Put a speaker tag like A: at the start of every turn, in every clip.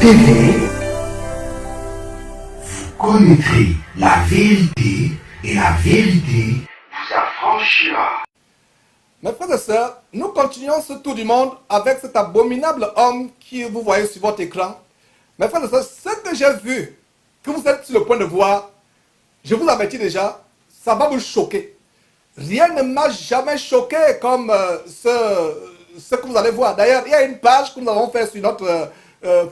A: TV, vous connaîtrez la vérité et la vérité vous affranchira.
B: Mes frères et sœurs, nous continuons ce tour du monde avec cet abominable homme qui vous voyez sur votre écran. Mes frères et sœurs, ce que j'ai vu, que vous êtes sur le point de voir, je vous avertis déjà, ça va vous choquer. Rien ne m'a jamais choqué comme ce que vous allez voir. D'ailleurs, il y a une page que nous avons fait sur notre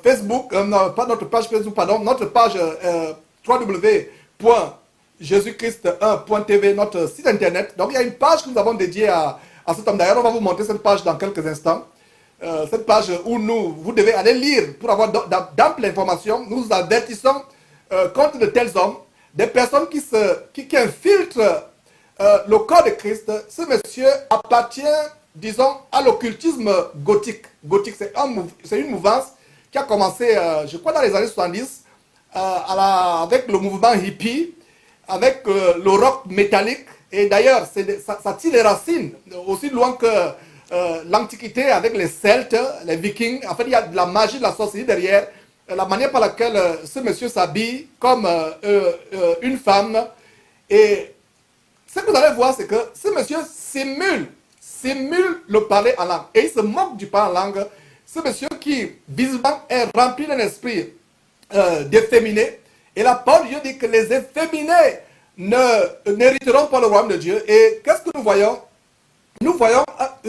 B: Facebook, non, pas notre page Facebook, pardon, notre page www.jésuschrist1.tv, notre site internet. Donc, il y a une page que nous avons dédiée à cet homme. D'ailleurs, on va vous montrer cette page dans quelques instants. Cette page où vous devez aller lire pour avoir d'amples informations. Nous vous avertissons contre de tels hommes, des personnes qui infiltrent le corps de Christ. Ce monsieur appartient, disons, à l'occultisme gothique. Gothique, c'est une mouvance qui a commencé, je crois, dans les années 70, avec le mouvement hippie, avec le rock métallique. Et d'ailleurs, ça tire les racines aussi loin que l'Antiquité avec les Celtes, les Vikings. En fait, il y a de la magie, de la sorcellerie derrière. La manière par laquelle ce monsieur s'habille comme une femme. Et ce que vous allez voir, c'est que ce monsieur simule le parler en langue. Et il se moque du parler en langue. Ce monsieur qui, visiblement, est rempli d'un esprit d'efféminé. Et la parole de Dieu dit que les efféminés n'hériteront pas le royaume de Dieu. Et qu'est-ce que nous voyons? Nous voyons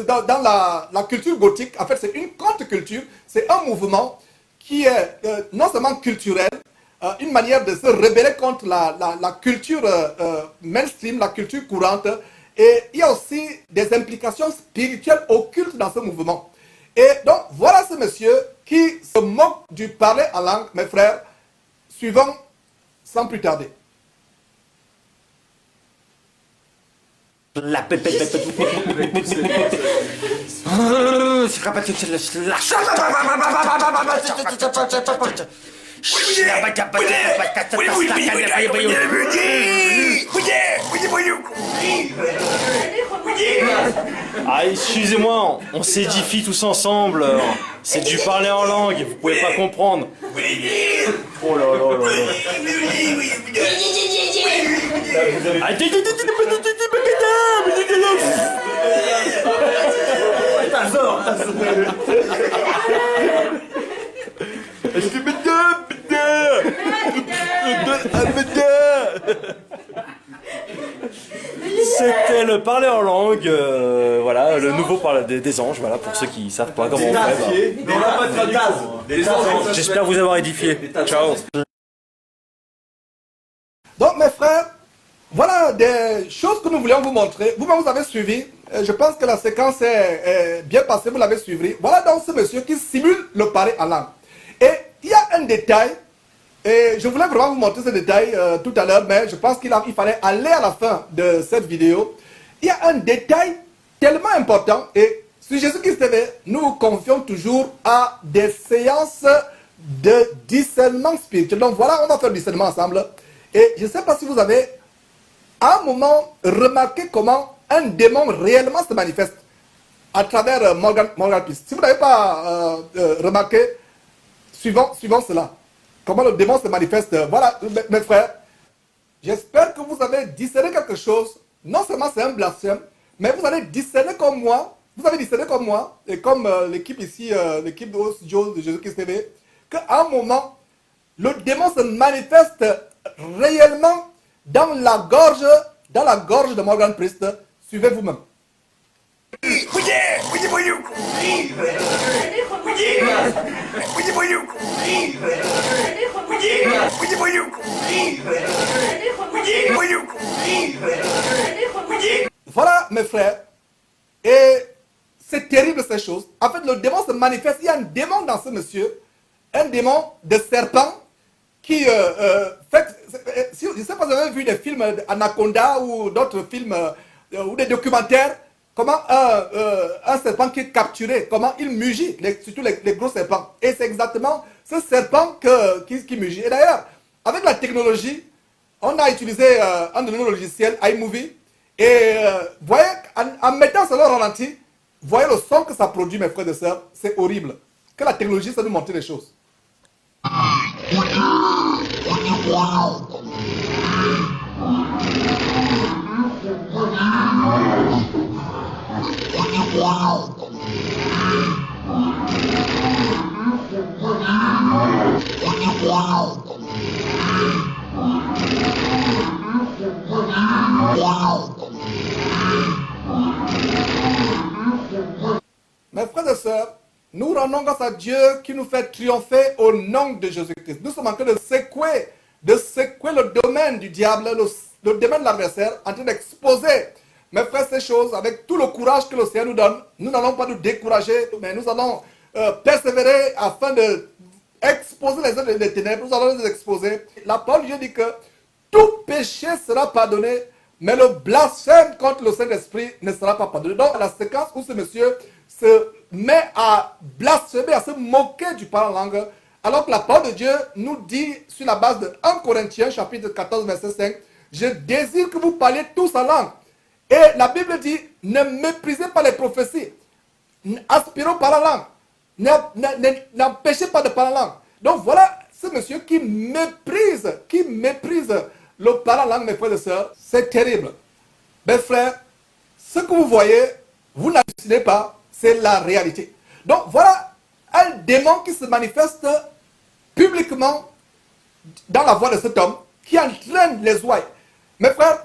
B: dans la culture gothique, en fait, c'est une contre-culture, c'est un mouvement qui est non seulement culturel, une manière de se rebeller contre la culture mainstream, la culture courante, et il y a aussi des implications spirituelles occultes dans ce mouvement. Et donc, voilà ce monsieur qui se moque du parler en langue, mes frères, suivant sans plus tarder.
C: La pépette.
D: Ah, excusez-moi, on s'édifie tous ensemble. C'est du parler en langue, vous pouvez pas comprendre. Oh là là là là. C'était le parler en langue, voilà, le nouveau parler des anges, voilà, pour ceux qui savent pas comment on fait. J'espère vous avoir édifié. Ciao.
B: Donc mes frères, voilà des choses que nous voulions vous montrer. Vous-même vous avez suivi. Je pense que la séquence est bien passée, vous l'avez suivi. Voilà donc ce monsieur qui simule le parler en langue. Et il y a un détail, et je voulais vraiment vous montrer ce détail tout à l'heure, mais je pense qu'il fallait aller à la fin de cette vidéo. Il y a un détail tellement important, et sur Jésus-Christ TV, nous vous confions toujours à des séances de discernement spirituel. Donc voilà, on va faire le discernement ensemble. Et je ne sais pas si vous avez à un moment remarqué comment un démon réellement se manifeste à travers Morgan Peace. Si vous n'avez pas remarqué, suivant cela, comment le démon se manifeste. Voilà, mes frères, j'espère que vous avez discerné quelque chose. Non seulement c'est un blasphème, mais vous allez discerner comme moi, et comme l'équipe ici, l'équipe de Haut Studio de Jésus-Christ TV, qu'à un moment, le démon se manifeste réellement dans la gorge de Morgan Priest. Suivez vous-même. Voilà mes frères. Et c'est terrible ces choses. En fait, le démon se manifeste. Il y a un démon dans ce monsieur, un démon de serpent qui fait, je ne sais pas si vous avez vu des films Anaconda ou d'autres films ou des documentaires, comment un serpent qui est capturé, comment il mugit, surtout les gros serpents. Et c'est exactement ce serpent qui mugit. Et d'ailleurs, avec la technologie, on a utilisé un de nos logiciels, iMovie, et voyez, en mettant cela au ralenti, voyez le son que ça produit, mes frères et sœurs, c'est horrible. Que la technologie, ça nous montre des choses. Mes frères et sœurs, nous rendons grâce à Dieu qui nous fait triompher au nom de Jésus-Christ. Nous sommes en train de secouer le domaine du diable, le domaine de l'adversaire, en train d'exposer, mes frères, ces choses avec tout le courage que le Seigneur nous donne. Nous n'allons pas nous décourager, mais nous allons persévérer afin de exposer les œuvres des ténèbres. Nous allons les exposer. La parole de Dieu dit que tout péché sera pardonné, mais le blasphème contre le Saint-Esprit ne sera pas pardonné. Donc, la séquence où ce monsieur se met à blasphémer, à se moquer du parler en langue, alors que la parole de Dieu nous dit, sur la base de 1 Corinthiens, chapitre 14, verset 5, « Je désire que vous parliez tous en langue. » Et la Bible dit, ne méprisez pas les prophéties. Aspirons par la langue. N'empêchez pas de parler en langue. Donc voilà ce monsieur qui méprise le parler en langue, mes frères et sœurs. C'est terrible. Mes frères, ce que vous voyez, vous n'hallucinez pas, c'est la réalité. Donc voilà un démon qui se manifeste publiquement dans la voix de cet homme qui entraîne les ouailles. Mes frères,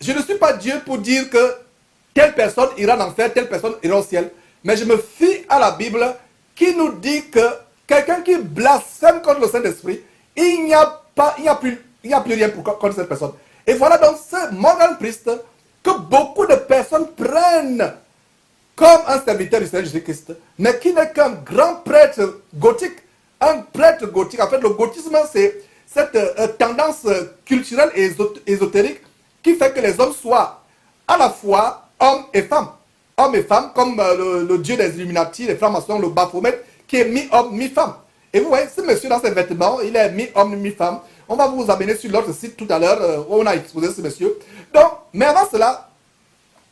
B: je ne suis pas Dieu pour dire que telle personne ira en enfer, telle personne ira au ciel. Mais je me fie à la Bible qui nous dit que quelqu'un qui blasphème contre le Saint-Esprit, il n'y a plus rien contre cette personne. Et voilà donc ce Morgan Priest que beaucoup de personnes prennent comme un serviteur du Seigneur Jésus-Christ, mais qui n'est qu'un grand prêtre gothique. Un prêtre gothique. En fait, le gothisme, c'est cette tendance culturelle et ésotérique qui fait que les hommes soient à la fois hommes et femmes. Hommes et femmes, comme le dieu des Illuminati, les francs-maçons, le Baphomet, qui est mi-homme, mi-femme. Et vous voyez, ce monsieur dans ses vêtements, il est mi-homme, mi-femme. On va vous amener sur l'autre site tout à l'heure où on a exposé ce monsieur. Donc, mais avant cela,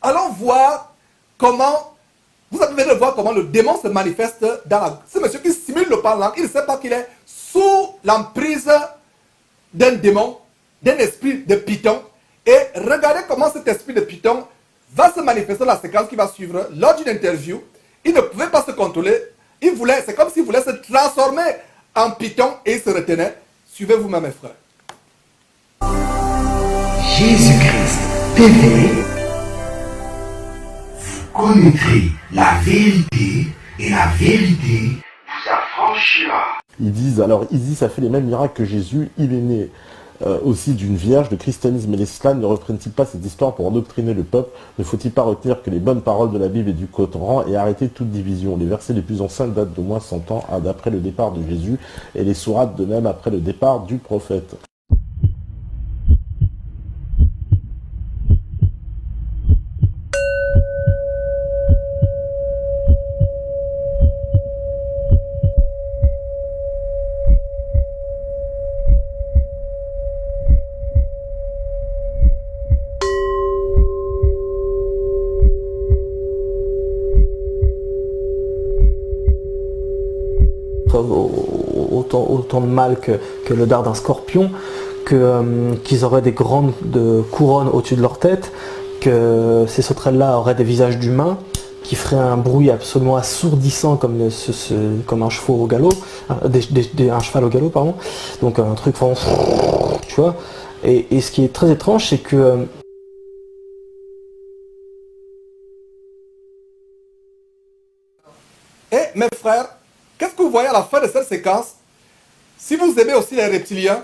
B: allons voir comment, vous allez voir comment le démon se manifeste dans la... Ce monsieur qui simule le parlant, il ne sait pas qu'il est sous l'emprise d'un démon, d'un esprit de python. Et regardez comment cet esprit de python va se manifester dans la séquence qui va suivre. Lors d'une interview, il ne pouvait pas se contrôler. C'est comme s'il voulait se transformer en python et il se retenait. Suivez vous-même, mes frères.
A: Jésus-Christ TV, vous connaîtrez la vérité et la vérité vous affranchira.
C: Ils disent, alors Isis a fait les mêmes miracles que Jésus, il est né aussi d'une vierge. Le christianisme et l'islam ne reprennent-ils pas cette histoire pour endoctriner le peuple? Ne faut-il pas retenir que les bonnes paroles de la Bible et du Coran et arrêter toute division? Les versets les plus anciens datent d'au moins 100 ans d'après le départ de Jésus et les sourates de même après le départ du prophète.
E: Autant de mal que le dard d'un scorpion, qu'ils auraient des grandes couronnes au-dessus de leur tête, que ces sauterelles-là auraient des visages d'humains, qui feraient un bruit absolument assourdissant comme un cheval au galop, un cheval au galop, pardon. Donc un truc vraiment, tu vois. Et ce qui est très étrange, c'est que
B: Et mes frères, qu'est-ce que vous voyez à la fin de cette séquence? Si vous aimez aussi les reptiliens,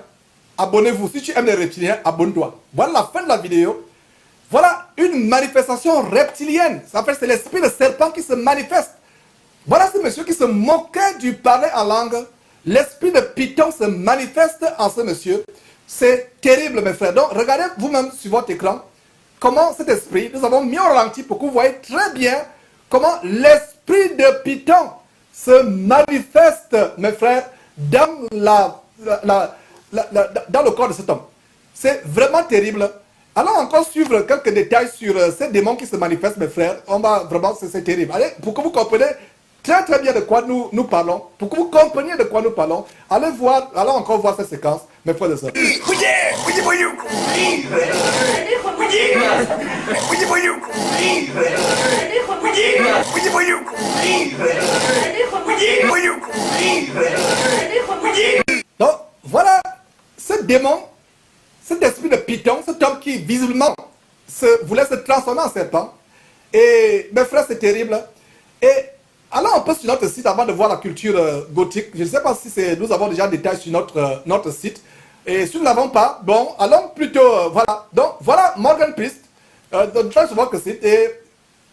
B: abonnez-vous. Si tu aimes les reptiliens, abonne-toi. Voilà la fin de la vidéo. Voilà une manifestation reptilienne. Ça fait c'est l'esprit de serpent qui se manifeste. Voilà ce monsieur qui se moquait du parler en langue. L'esprit de python se manifeste en ce monsieur. C'est terrible, mes frères. Donc, regardez vous-même sur votre écran comment cet esprit, nous avons mis au ralenti pour que vous voyez très bien comment l'esprit de python se manifeste, mes frères, dans, dans le corps de cet homme. C'est vraiment terrible. Allons encore suivre quelques détails sur ces démons qui se manifestent, mes frères. On va vraiment, c'est terrible. Allez, pour que vous compreniez très très bien de quoi nous parlons, pour que vous compreniez de quoi nous parlons, allez encore voir cette séquence, mes frères et sœurs. Donc, voilà ce démon, cet esprit de Python, cet homme qui visiblement voulait se transformer en serpent. Et mes frères, c'est terrible. Et alors on peut sur notre site avant de voir la culture gothique. Je ne sais pas si nous avons déjà des détails sur notre site. Et si nous ne l'avons pas, bon, allons plutôt, voilà. Donc, voilà Morgan Priest, sur votre site. Et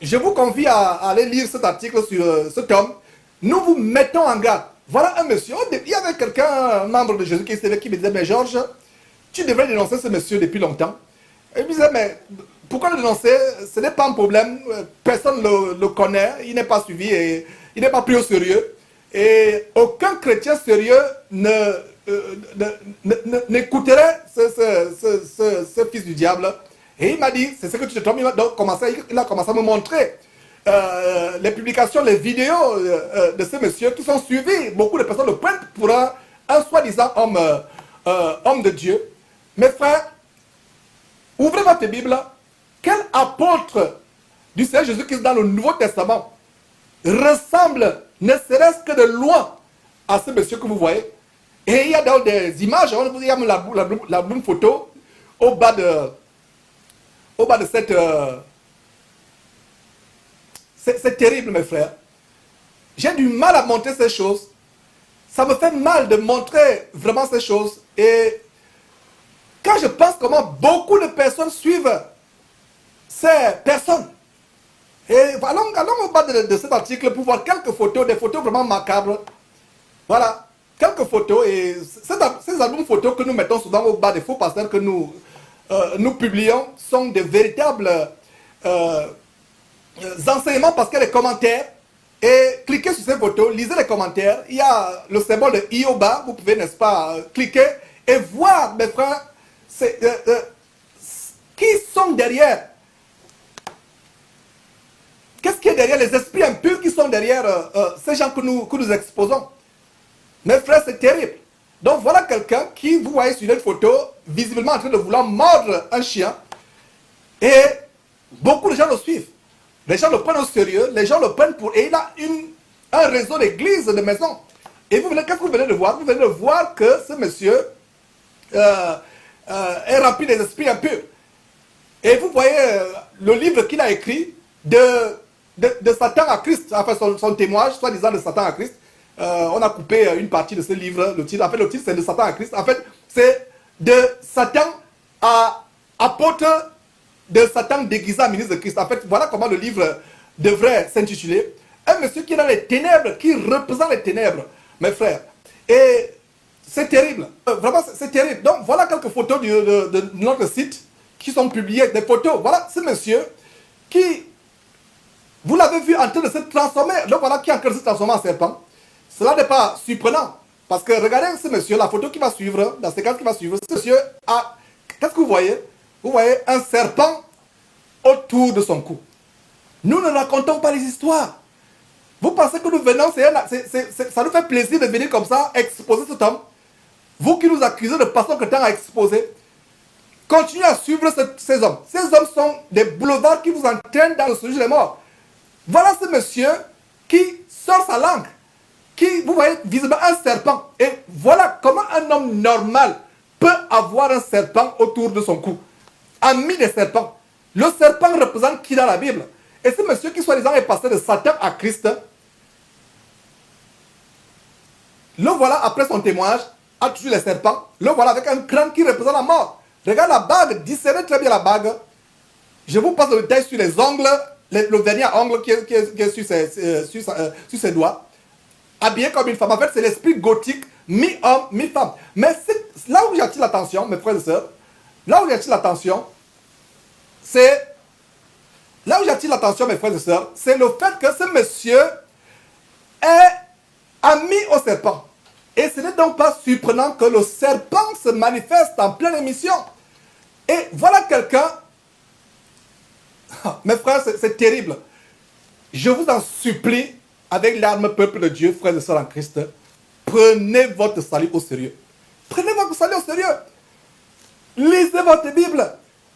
B: je vous convie à aller lire cet article sur cet homme. Nous vous mettons en garde. Voilà un monsieur. Il y avait quelqu'un, un membre de Jésus qui me disait, mais Georges, tu devrais dénoncer ce monsieur depuis longtemps. Et il me disait, mais pourquoi le dénoncer? Ce n'est pas un problème. Personne ne le connaît. Il n'est pas suivi et il n'est pas pris au sérieux. Et aucun chrétien sérieux n'écouterait ce fils du diable. Et il m'a dit, c'est ce que tu te trompes. Il a commencé à me montrer les publications, les vidéos de ce monsieur qui sont suivis. Beaucoup de personnes le prennent pour un soi-disant homme de Dieu. Mes frères, ouvrez votre Bible. Quel apôtre du Seigneur Jésus-Christ dans le Nouveau Testament ressemble, ne serait-ce que de loin, à ce monsieur que vous voyez? Et il y a dans des images, il y a la bonne photo au bas de cette... c'est terrible, mes frères. J'ai du mal à montrer ces choses. Ça me fait mal de montrer vraiment ces choses. Et quand je pense comment beaucoup de personnes suivent ces personnes. Et allons au bas de cet article pour voir quelques photos, des photos vraiment macabres. Voilà, quelques photos. Et ces albums photos que nous mettons souvent au bas des faux pasteurs que nous publions sont de véritables enseignements parce qu'il y a des commentaires. Et cliquez sur ces photos, lisez les commentaires. Il y a le symbole de i au bas. Vous pouvez, n'est-ce pas, cliquer et voir, mes frères, qui sont derrière. Qu'est-ce qui est derrière les esprits impurs qui sont derrière ces gens que nous exposons? Mes frères, c'est terrible. Donc voilà quelqu'un qui, vous voyez sur une photo, visiblement en train de vouloir mordre un chien. Et beaucoup de gens le suivent. Les gens le prennent au sérieux, les gens le prennent pour... Et il a un réseau d'églises, de maisons. Et qu'est-ce que vous venez de voir? Vous venez de voir que ce monsieur est rempli des esprits impurs. Et vous voyez le livre qu'il a écrit de Satan à Christ, enfin son témoignage, soi-disant de Satan à Christ. On a coupé une partie de ce livre, le titre c'est de Satan à Christ. En fait, c'est de Satan à apôtre, de Satan déguisé en ministre de Christ. En fait, voilà comment le livre devrait s'intituler. Un monsieur qui est dans les ténèbres, qui représente les ténèbres, mes frères. Et c'est terrible. Vraiment, c'est terrible. Donc, voilà quelques photos de notre site qui sont publiées, des photos. Voilà ce monsieur qui, vous l'avez vu en train de se transformer. Donc, voilà qui est en train de se transformer en serpent. Cela n'est pas surprenant. Parce que regardez ce monsieur, la photo qui va suivre, la séquence qui va suivre, ce monsieur a... Qu'est-ce que vous voyez? Vous voyez un serpent autour de son cou. Nous ne racontons pas les histoires. Vous pensez que nous venons, ça nous fait plaisir de venir comme ça, exposer cet homme. Vous qui nous accusez de passer notre temps à exposer, continuez à suivre ces hommes. Ces hommes sont des boulevards qui vous entraînent dans le sujet des morts. Voilà ce monsieur qui sort sa langue, qui, vous voyez, visiblement un serpent. Et voilà comment un homme normal peut avoir un serpent autour de son cou. Ami des serpents. Le serpent représente qui dans la Bible? Et ce monsieur qui soi-disant est passé de Satan à Christ, le voilà après son témoignage, a tué les serpents. Le voilà avec un crâne qui représente la mort. Regarde la bague, discernez très bien la bague. Je vous passe le détail sur les ongles, le vernis à ongles qui est sur ses doigts. Habillé comme une femme. En fait, c'est l'esprit gothique, mi-homme, mi-femme. Mais là où j'attire l'attention, mes frères et sœurs, là où j'attire l'attention, c'est le fait que ce monsieur est ami au serpent. Et ce n'est donc pas surprenant que le serpent se manifeste en pleine émission. Et voilà quelqu'un, mes frères, c'est terrible. Je vous en supplie, avec l'arme peuple de Dieu, frères et sœurs en Christ, prenez votre salut au sérieux. Prenez votre salut au sérieux. Lisez votre Bible.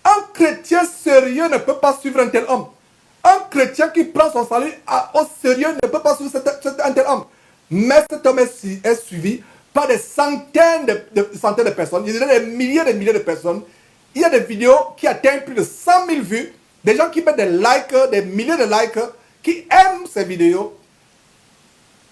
B: Un chrétien sérieux ne peut pas suivre un tel homme. Un chrétien qui prend son salut au sérieux ne peut pas suivre un tel homme. Mais cet homme est suivi par des centaines de personnes. Il y a des milliers de personnes. Il y a des vidéos qui atteignent plus de 100 000 vues. Des gens qui mettent des likes, des milliers de likes, qui aiment ces vidéos.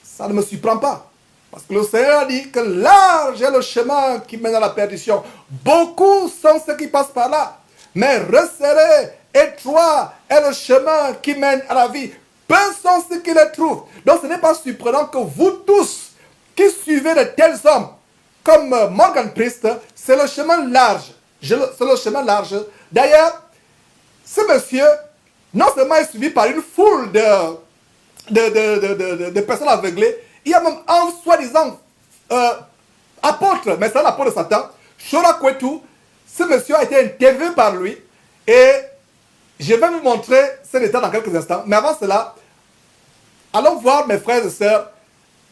B: Ça ne me surprend pas. Parce que le Seigneur a dit que large est le chemin qui mène à la perdition. Beaucoup sont ceux qui passent par là. Mais resserré, étroit est le chemin qui mène à la vie. Peu sont ceux qui le trouvent. Donc ce n'est pas surprenant que vous tous qui suivez de tels hommes comme Morgan Priest, c'est le chemin large. C'est le chemin large. D'ailleurs, ce monsieur, non seulement est suivi par une foule de personnes aveuglées, il y a même un soi-disant apôtre, mais c'est un apôtre de Satan, Shora Kwetu. Ce monsieur a été interviewé par lui et je vais vous montrer cet état dans quelques instants. Mais avant cela, allons voir, mes frères et sœurs,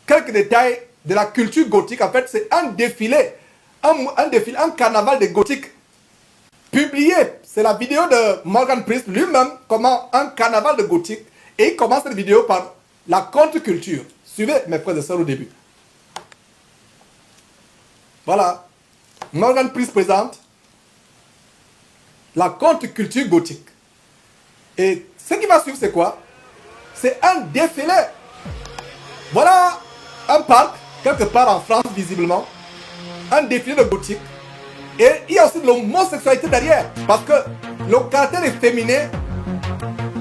B: quelques détails de la culture gothique. En fait, c'est un défilé, un carnaval de gothique publié. C'est la vidéo de Morgan Priest lui-même, comment un carnaval de gothique. Et il commence cette vidéo par la contre-culture. Suivez, mes frères et sœurs, au début. Voilà. Morgan Priest présente la contre-culture gothique. Et ce qui va suivre, c'est quoi? C'est un défilé. Voilà un parc, quelque part en France, visiblement. Un défilé de gothique. Et il y a aussi de l'homosexualité derrière. Parce que le caractère efféminé,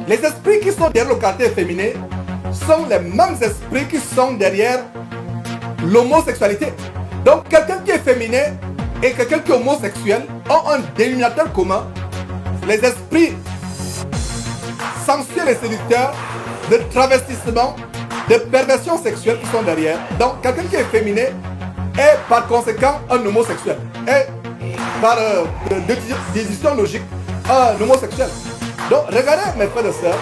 B: les esprits qui sont derrière le caractère efféminé sont les mêmes esprits qui sont derrière l'homosexualité. Donc quelqu'un qui est féminin et quelqu'un qui est homosexuel ont un dénominateur commun. Les esprits sensuels et séducteurs de travestissement, de perversion sexuelle qui sont derrière. Donc quelqu'un qui est féminin est par conséquent un homosexuel. Et par déduction logique, un homosexuel. Donc regardez mes frères et sœurs,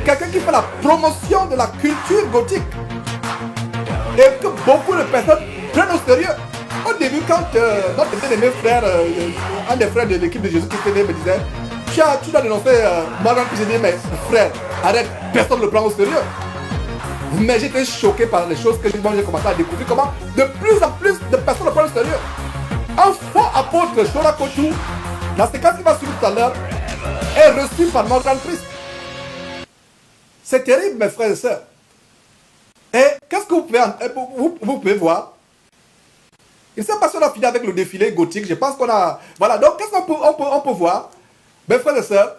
B: quelqu'un qui fait la promotion de la culture gothique et que beaucoup de personnes prennent au sérieux. Au début, quand notre bien-aimé frère, un des frères de l'équipe de Jésus-Christ me disait, tu dois dénoncer Morgan Priest, j'ai dit, mais frère, arrête, personne ne le prend au sérieux. Mais j'étais choqué par les choses que j'ai commencé à découvrir, comment de plus en plus de personnes le prennent au sérieux. Un faux apôtre, Shora Kwetu, la séquence qui va suivre tout à l'heure, est reçu par Morgan Priest. C'est terrible, mes frères et sœurs. Et qu'est-ce que vous pouvez voir? Il s'est passé, on a fini avec le défilé gothique. Je pense qu'on a... Voilà, donc qu'est-ce qu'on peut voir? Mes frères et sœurs,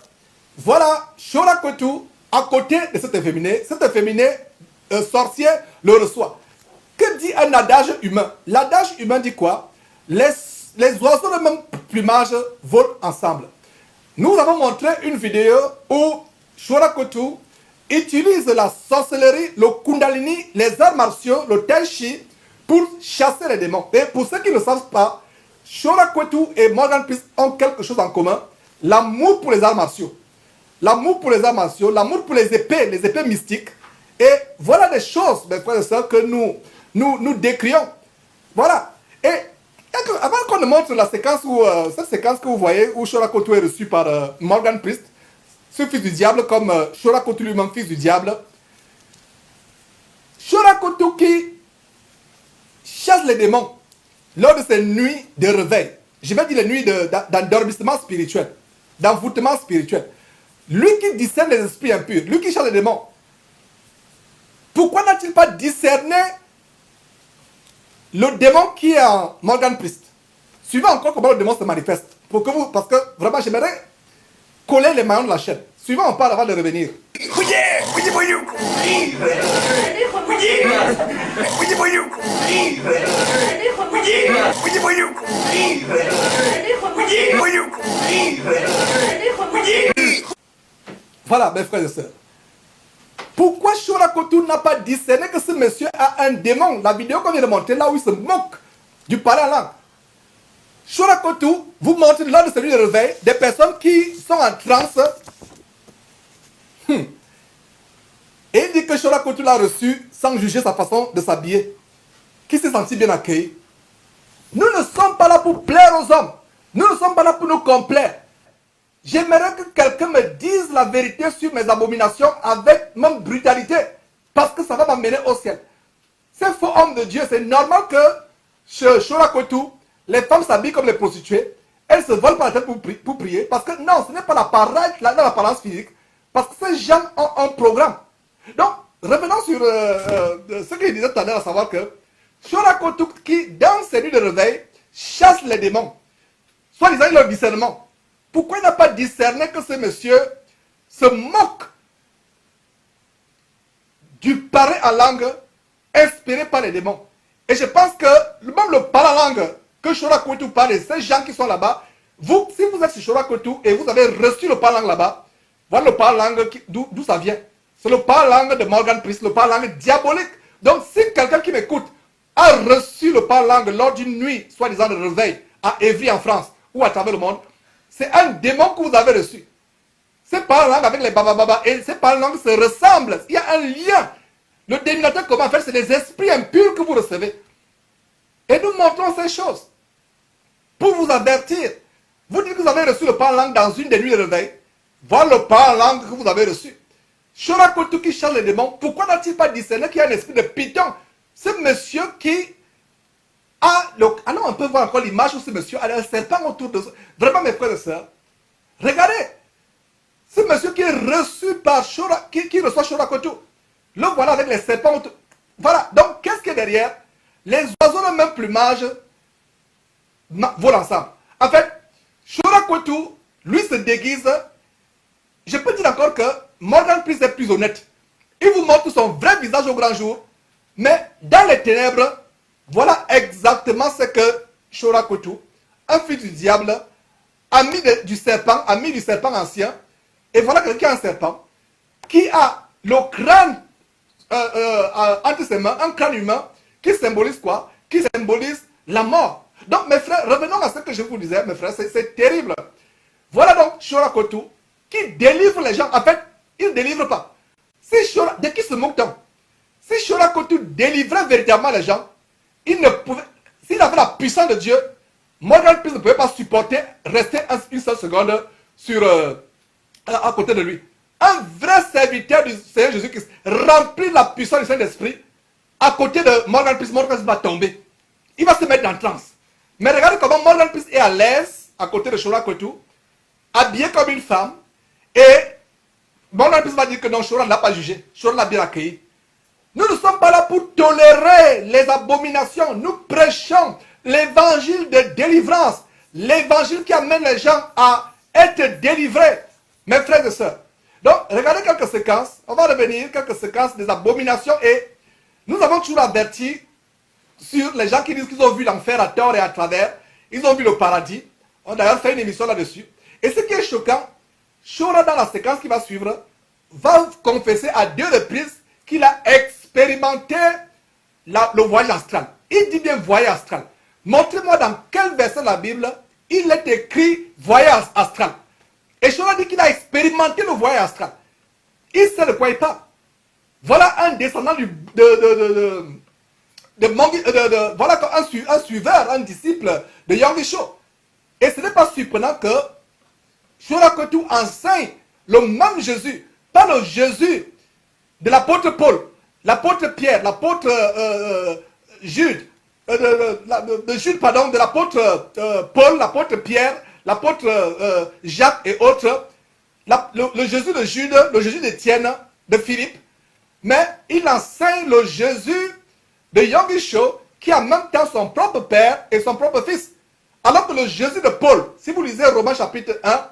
B: voilà Shora Kwetu à côté de cet efféminé. Cet efféminé sorcier le reçoit. Que dit un adage humain? L'adage humain dit quoi? Les oiseaux de même plumage volent ensemble. Nous avons montré une vidéo où Shora Kwetu utilise la sorcellerie, le kundalini, les arts martiaux, le tai chi pour chasser les démons. Et pour ceux qui ne le savent pas, Shora Kwetu et Morgan Priest ont quelque chose en commun. L'amour pour les arts martiaux. L'amour pour les arts martiaux, l'amour pour les épées mystiques. Et voilà des choses, mes frères et sœurs, que nous décrions. Voilà. Et avant qu'on ne montre la séquence où, cette séquence que vous voyez, où Shora Kwetu est reçu par Morgan Priest, ce fils du diable, comme Shora Kwetu lui-même, fils du diable. Shora Kwetu qui chasse les démons lors de ses nuits de réveil. Je vais dire les nuits d'endormissement spirituel, d'envoûtement spirituel. Lui qui discerne les esprits impurs, lui qui chasse les démons. Pourquoi n'a-t-il pas discerné le démon qui est en Morgan Priest? Suivez encore comment le démon se manifeste. Parce que vraiment, j'aimerais coller les maillons de la chaîne. Suivez, on parle avant de revenir. Voilà, mes frères et sœurs. Pourquoi Shora Kwetu n'a pas discerné que ce monsieur a un démon? La vidéo qu'on vient de montrer, là où il se moque du parler en langue. Shora Kwetu vous montre lors de celui de réveil des personnes qui sont en transe. Et il dit que Shora Kotu l'a reçu sans juger sa façon de s'habiller. Qui s'est senti bien accueilli. Nous ne sommes pas là pour plaire aux hommes. Nous ne sommes pas là pour nous complaire. J'aimerais que quelqu'un me dise la vérité sur mes abominations avec même brutalité. Parce que ça va m'amener au ciel. Ces faux hommes de Dieu, c'est normal que chez Shora Kotu, les femmes s'habillent comme les prostituées. Elles se volent par la tête pour prier. Parce que non, ce n'est pas l'apparence physique. Parce que ces gens ont un programme. Donc, revenons sur ce qu'il disait tout à l'heure, à savoir que Shora Kotu, qui, dans ses nuits de réveil, chasse les démons. Soit disant, il a le discernement. Pourquoi il n'a pas discerné que ce monsieur se moque du parler en langue inspiré par les démons? Et je pense que même le parler en langue que Shora Kotu parle, ces gens qui sont là-bas, vous, si vous êtes sur Shora Kotu et vous avez reçu le parler en langue là-bas, voilà le parler en langue d'où ça vient. C'est le parler en langue de Morgan Priest, le parler en langue diabolique. Donc si quelqu'un qui m'écoute a reçu le parler en langue lors d'une nuit, soi-disant de réveil, à Évry en France, ou à travers le monde, c'est un démon que vous avez reçu. C'est pas langue avec les babababa et c'est pas langue se ressemblent. Il y a un lien. Le dénominateur comment faire, c'est les esprits impurs que vous recevez. Et nous montrons ces choses. Pour vous avertir. Vous dites que vous avez reçu le parler langue dans une des nuits de réveil. Voilà le parler langue que vous avez reçu. Shora Kotu qui chasse les démons, pourquoi n'a-t-il pas discerné qu'il y a un esprit de python? Ce monsieur qui a le... Ah non, on peut voir encore l'image où ce monsieur a un serpent autour de... Vraiment, mes frères et sœurs, regardez. Ce monsieur qui est reçu par Shora, qui reçoit Shora Kotu, le voilà avec les serpents autour. Voilà, donc qu'est-ce qu'il y a derrière? Les oiseaux de même plumage volent ensemble. En fait, Shora Kotu, lui se déguise. Je peux dire encore que Morgan Priest est plus honnête. Il vous montre son vrai visage au grand jour. Mais dans les ténèbres, voilà exactement ce que Shora Kotu, un fils du diable, ami du serpent ancien, et voilà quelqu'un qui a un serpent, qui a le crâne entre ses mains, un crâne humain, qui symbolise quoi? Qui symbolise la mort. Donc mes frères, revenons à ce que je vous disais, mes frères, c'est terrible. Voilà donc Shora Kotu, qui délivre les gens. En fait, il ne délivre pas. De qui se moque-t-on? Si Shora Kotu délivrait véritablement les gens, s'il avait la puissance de Dieu, Morgan Priest ne pouvait pas supporter rester une seule seconde à côté de lui. Un vrai serviteur du Seigneur Jésus-Christ, rempli de la puissance du Saint-Esprit, à côté de Morgan Priest va tomber. Il va se mettre en transe. Mais regardez comment Morgan Priest est à l'aise à côté de Shora Kotu, habillé comme une femme, et Morgan Priest va dire que non, Shora ne l'a pas jugé, Shora l'a bien accueilli. Nous ne sommes pas là pour tolérer les abominations. Nous prêchons l'évangile de délivrance. L'évangile qui amène les gens à être délivrés. Mes frères et sœurs. Donc, regardez quelques séquences. On va revenir quelques séquences des abominations. Et nous avons toujours averti sur les gens qui disent qu'ils ont vu l'enfer à tort et à travers. Ils ont vu le paradis. On a d'ailleurs fait une émission là-dessus. Et ce qui est choquant, Shora, dans la séquence qui va suivre, va confesser à 2 reprises qu'il a expérimenté le voyage astral. Il dit bien voyage astral. Montrez-moi dans quel verset de la Bible il est écrit voyage astral. Et Shora dit qu'il a expérimenté le voyage astral. Il sait de quoi il parle. Voilà un descendant voilà un suiveur, un disciple de Yonggi Sho. Et ce n'est pas surprenant que Shora Kotu enseigne le même Jésus, pas le Jésus de l'apôtre Paul, l'apôtre Pierre, l'apôtre Jude, de l'apôtre Paul, l'apôtre Pierre, l'apôtre Jacques et autres, le Jésus de Jude, le Jésus d'Étienne, de Philippe, mais il enseigne le Jésus de Yonggi Sho qui a en même temps son propre père et son propre fils. Alors que le Jésus de Paul, si vous lisez Romains chapitre 1,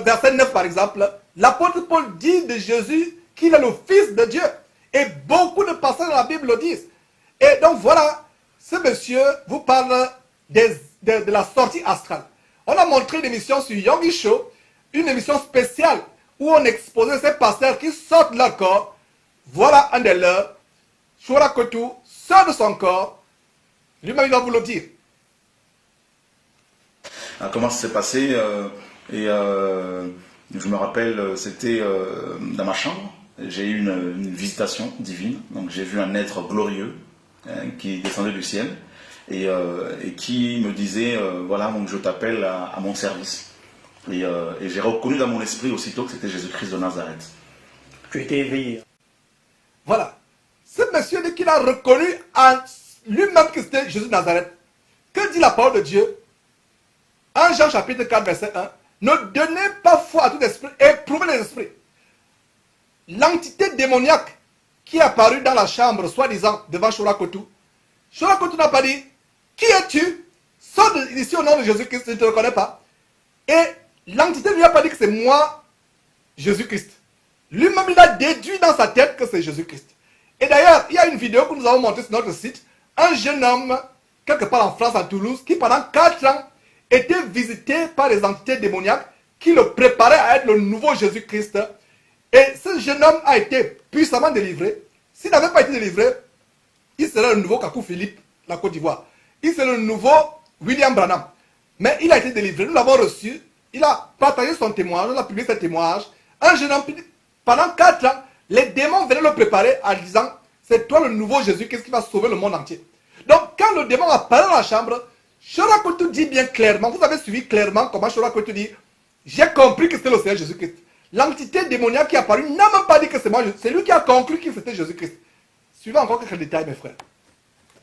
B: verset 9 par exemple, l'apôtre Paul dit de Jésus qu'il est le Fils de Dieu. Et beaucoup de passages dans la Bible le disent. Et donc voilà, ce monsieur vous parle de la sortie astrale. On a montré une émission sur Yonggi Sho, une émission spéciale où on exposait ces pasteurs qui sortent de leur corps. Voilà un des leurs. Shora Kotu sort de son corps. Lui-même il va vous le dire.
F: Comment ça s'est passé je me rappelle, c'était dans ma chambre. j'ai eu une visitation divine. Donc j'ai vu un être glorieux qui descendait du ciel et qui me disait voilà, donc je t'appelle à mon service. Et j'ai reconnu dans mon esprit aussitôt que c'était Jésus-Christ de Nazareth.
D: Tu as été éveillé.
B: Voilà. Ce monsieur dit qu'il a reconnu en lui-même que c'était Jésus de Nazareth. Que dit la parole de Dieu? 1 Jean chapitre 4 verset 1. Ne donnez pas foi à tout esprit, éprouvez les esprits. L'entité démoniaque qui est apparue dans la chambre, soi-disant, devant Shorakotu. Shorakotu n'a pas dit, qui es-tu? Sors d'ici au nom de Jésus-Christ, je ne te reconnais pas. Et l'entité ne lui a pas dit que c'est moi, Jésus-Christ. Lui-même, il a déduit dans sa tête que c'est Jésus-Christ. Et d'ailleurs, il y a une vidéo que nous avons montée sur notre site. Un jeune homme, quelque part en France, à Toulouse, qui pendant 4 ans était visité par les entités démoniaques qui le préparaient à être le nouveau Jésus-Christ. Et ce jeune homme a été puissamment délivré. S'il n'avait pas été délivré, il serait le nouveau Kakou Philippe, la Côte d'Ivoire. Il serait le nouveau William Branham. Mais il a été délivré, nous l'avons reçu. Il a partagé son témoignage, il a publié ce témoignage. Un jeune homme, pendant 4 ans, les démons venaient le préparer en disant, c'est toi le nouveau Jésus, qu'est-ce qui va sauver le monde entier? Donc quand le démon apparaît dans la chambre, Shorakotu dit bien clairement, vous avez suivi clairement comment Shorakotu dit, j'ai compris que c'était le Seigneur Jésus-Christ. L'entité démoniaque qui est apparue n'a même pas dit que c'est moi, c'est lui qui a conclu que c'était Jésus-Christ. Suivez encore quelques détails, mes frères.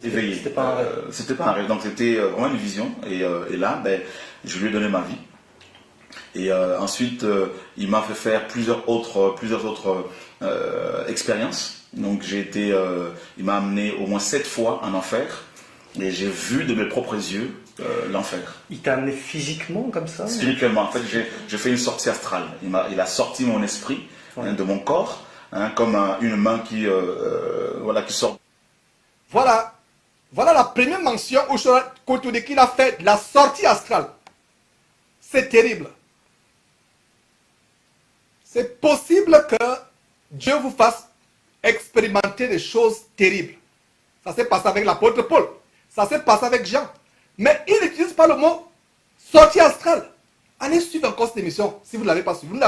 F: Éveillé.
D: C'était pas un rêve.
F: C'était pas un rêve, donc c'était vraiment une vision. Et là, ben, je lui ai donné ma vie. Et ensuite, il m'a fait faire plusieurs autres expériences. Donc il m'a amené au moins 7 fois en enfer. Et j'ai vu de mes propres yeux l'enfer.
D: Il t'a amené physiquement comme ça?
F: Spirituellement, en fait, j'ai fait une sortie astrale. Il a sorti mon esprit de mon corps, comme une main qui sort.
B: Voilà la première mention où Shorakotu dit qu'il a fait la sortie astrale. C'est terrible. C'est possible que Dieu vous fasse expérimenter des choses terribles. Ça s'est passé avec l'apôtre Paul. Ça s'est passé avec Jean. Mais il n'utilise pas le mot sortie astrale. Allez suivre encore cette émission si vous ne l'avez pas suivi.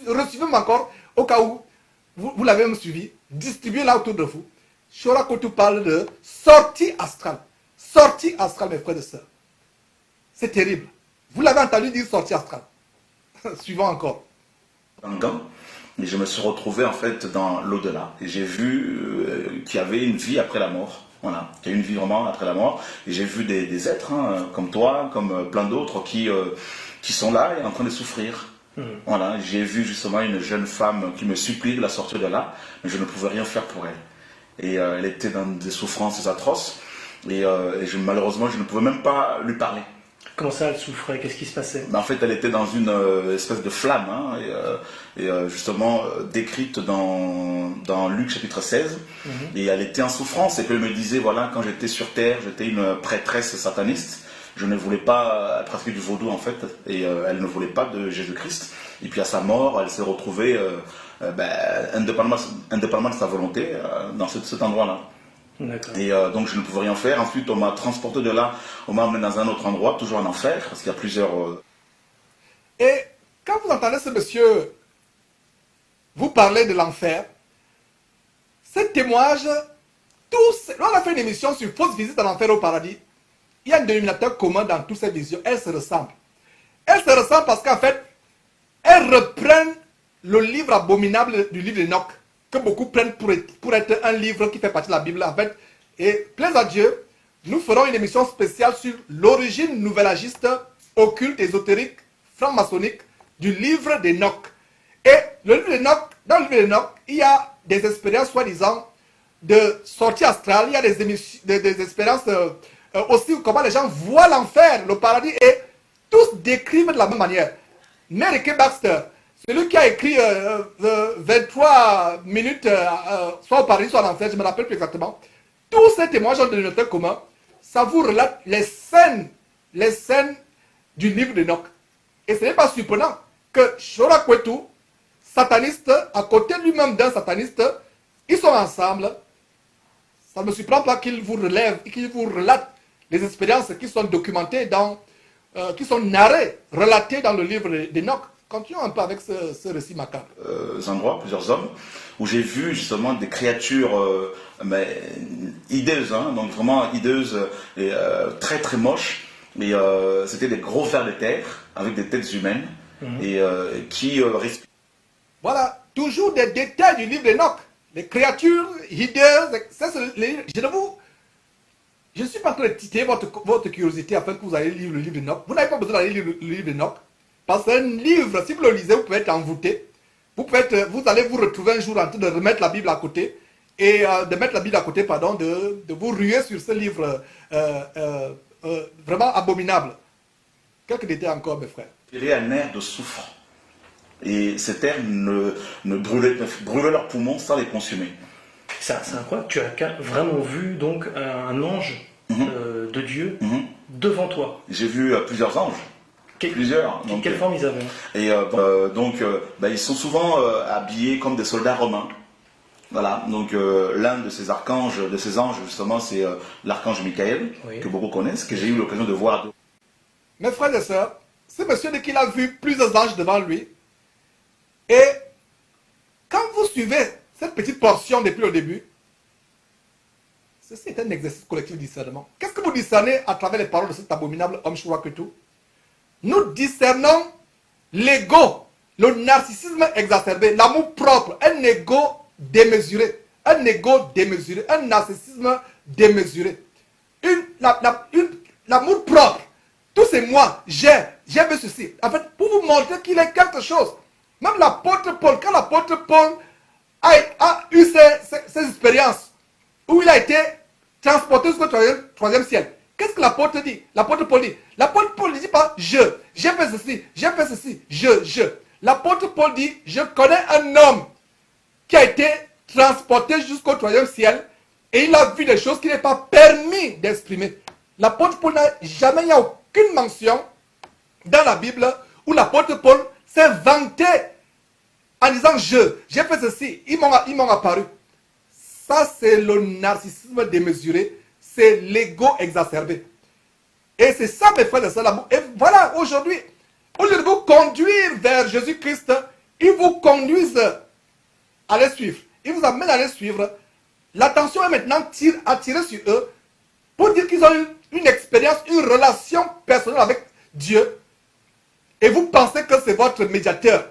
B: Resuivez-moi encore au cas où vous l'avez même suivi. Distribuez-la autour de vous. Shorakotu parle de sortie astrale. Sortie astrale, mes frères et sœurs. C'est terrible. Vous l'avez entendu dire sortie astrale. Suivons encore.
F: Et je me suis retrouvé en fait dans l'au-delà. Et j'ai vu qu'il y avait une vie après la mort. Voilà, qu'il y a une vie vraiment après la mort. Et j'ai vu des êtres comme toi, comme plein d'autres qui sont là et en train de souffrir. Voilà, j'ai vu justement une jeune femme qui me suppliait de la sortir de là, mais je ne pouvais rien faire pour elle. Et elle était dans des souffrances atroces. Et malheureusement, je ne pouvais même pas lui parler.
D: Comment ça, elle souffrait? Qu'est-ce qui se passait?
F: En fait, elle était dans une espèce de flamme, justement décrite dans Luc chapitre 16. Et elle était en souffrance, et puis elle me disait, voilà, quand j'étais sur terre, j'étais une prêtresse sataniste, je ne voulais pas pratiquer du vaudou en fait, et elle ne voulait pas de Jésus-Christ. Et puis à sa mort, elle s'est retrouvée, indépendamment de sa volonté, dans cet endroit-là. Et donc je ne pouvais rien faire. Ensuite on m'a transporté de là, on m'a emmené dans un autre endroit, toujours en enfer, parce qu'il y a plusieurs...
B: Et quand vous entendez ce monsieur vous parler de l'enfer, ce témoignage, on a fait une émission sur fausse visite à l'enfer au paradis. Il y a un dénominateur commun dans toutes ces visions, elles se ressemblent. Elles se ressemblent parce qu'en fait, elles reprennent le livre abominable du livre d'Enoch, que beaucoup prennent pour être un livre qui fait partie de la Bible en fait. Et plaise à Dieu, nous ferons une émission spéciale sur l'origine nouvelagiste, occulte, ésotérique, franc-maçonnique du livre d'Enoch. Et le livre d'Enoch, dans le livre d'Enoch, il y a des expériences soi-disant de sortie astrale, il y a des expériences aussi comment les gens voient l'enfer, le paradis, et tous décrivent de la même manière. Mary Kay Baxter, celui qui a écrit 23 minutes, soit au paradis, soit en enfer, je ne me rappelle plus exactement. Tous ces témoignages ont de notaire commun. Ça vous relate les scènes du livre d'Enoch. Et ce n'est pas surprenant que Shorakotu, sataniste, à côté lui-même d'un sataniste, ils sont ensemble. Ça ne me surprend pas qu'il vous relève et qu'il vous relate les expériences qui sont documentées qui sont narrées, relatées dans le livre d'Enoch. Continuons un peu avec ce récit macabre.
F: Endroits, plusieurs hommes, où j'ai vu justement des créatures mais hideuses, hein, donc vraiment hideuses et très très moches. Et c'était des gros vers de terre avec des têtes humaines et qui respiraient.
B: Voilà, toujours des détails du livre d'Enoch. Les créatures hideuses, je ne suis pas en train de titiller votre curiosité afin que vous ayez lire le livre d'Enoch. Vous n'avez pas besoin d'aller lire le livre d'Enoch. Parce que c'est un livre, si vous le lisez, vous pouvez être envoûté. Vous allez vous retrouver un jour en train de remettre la Bible à côté. Et de mettre la Bible à côté, pardon, de vous ruer sur ce livre vraiment abominable. Quelques détails encore, mes frères.
F: Il y a un air de soufre. Et cet air ne brûlait leurs poumons sans les consumer.
E: C'est incroyable, tu as vraiment vu donc un ange de Dieu devant toi.
F: J'ai vu plusieurs anges. Plusieurs. Donc,
E: quelle forme ils avaient?
F: Et ils sont souvent habillés comme des soldats romains. Voilà, donc l'un de ces archanges, de ces anges justement, c'est l'archange Michael, que beaucoup connaissent, que j'ai eu l'occasion de voir.
B: Mes frères et sœurs, ce monsieur dit qu'il a vu plusieurs anges devant lui. Et quand vous suivez cette petite portion depuis le début, ceci est un exercice collectif de discernement. Qu'est-ce que vous discernez à travers les paroles de cet abominable homme Shuraketu? Nous discernons l'ego, le narcissisme exacerbé, l'amour propre, un ego démesuré, un narcissisme démesuré, l'amour propre. Tout c'est moi, j'aime ceci. En fait, pour vous montrer qu'il est quelque chose. Même l'apôtre Paul, quand l'apôtre Paul a eu ces expériences où il a été transporté jusqu'au troisième ciel, qu'est-ce que l'apôtre dit? L'apôtre Paul dit. L'apôtre Paul ne dit pas j'ai fait ceci, je. L'apôtre Paul dit, je connais un homme qui a été transporté jusqu'au troisième ciel et il a vu des choses qu'il n'est pas permis d'exprimer. L'apôtre Paul n'a jamais, il n'y a aucune mention dans la Bible où l'apôtre Paul s'est vanté en disant j'ai fait ceci, ils m'ont apparu. Ça c'est le narcissisme démesuré, c'est l'ego exacerbé. Et c'est ça mes frères et sœurs. Et voilà, aujourd'hui, au lieu de vous conduire vers Jésus-Christ, ils vous conduisent à les suivre. Ils vous amènent à les suivre. L'attention est maintenant attirée sur eux pour dire qu'ils ont une expérience, une relation personnelle avec Dieu. Et vous pensez que c'est votre médiateur.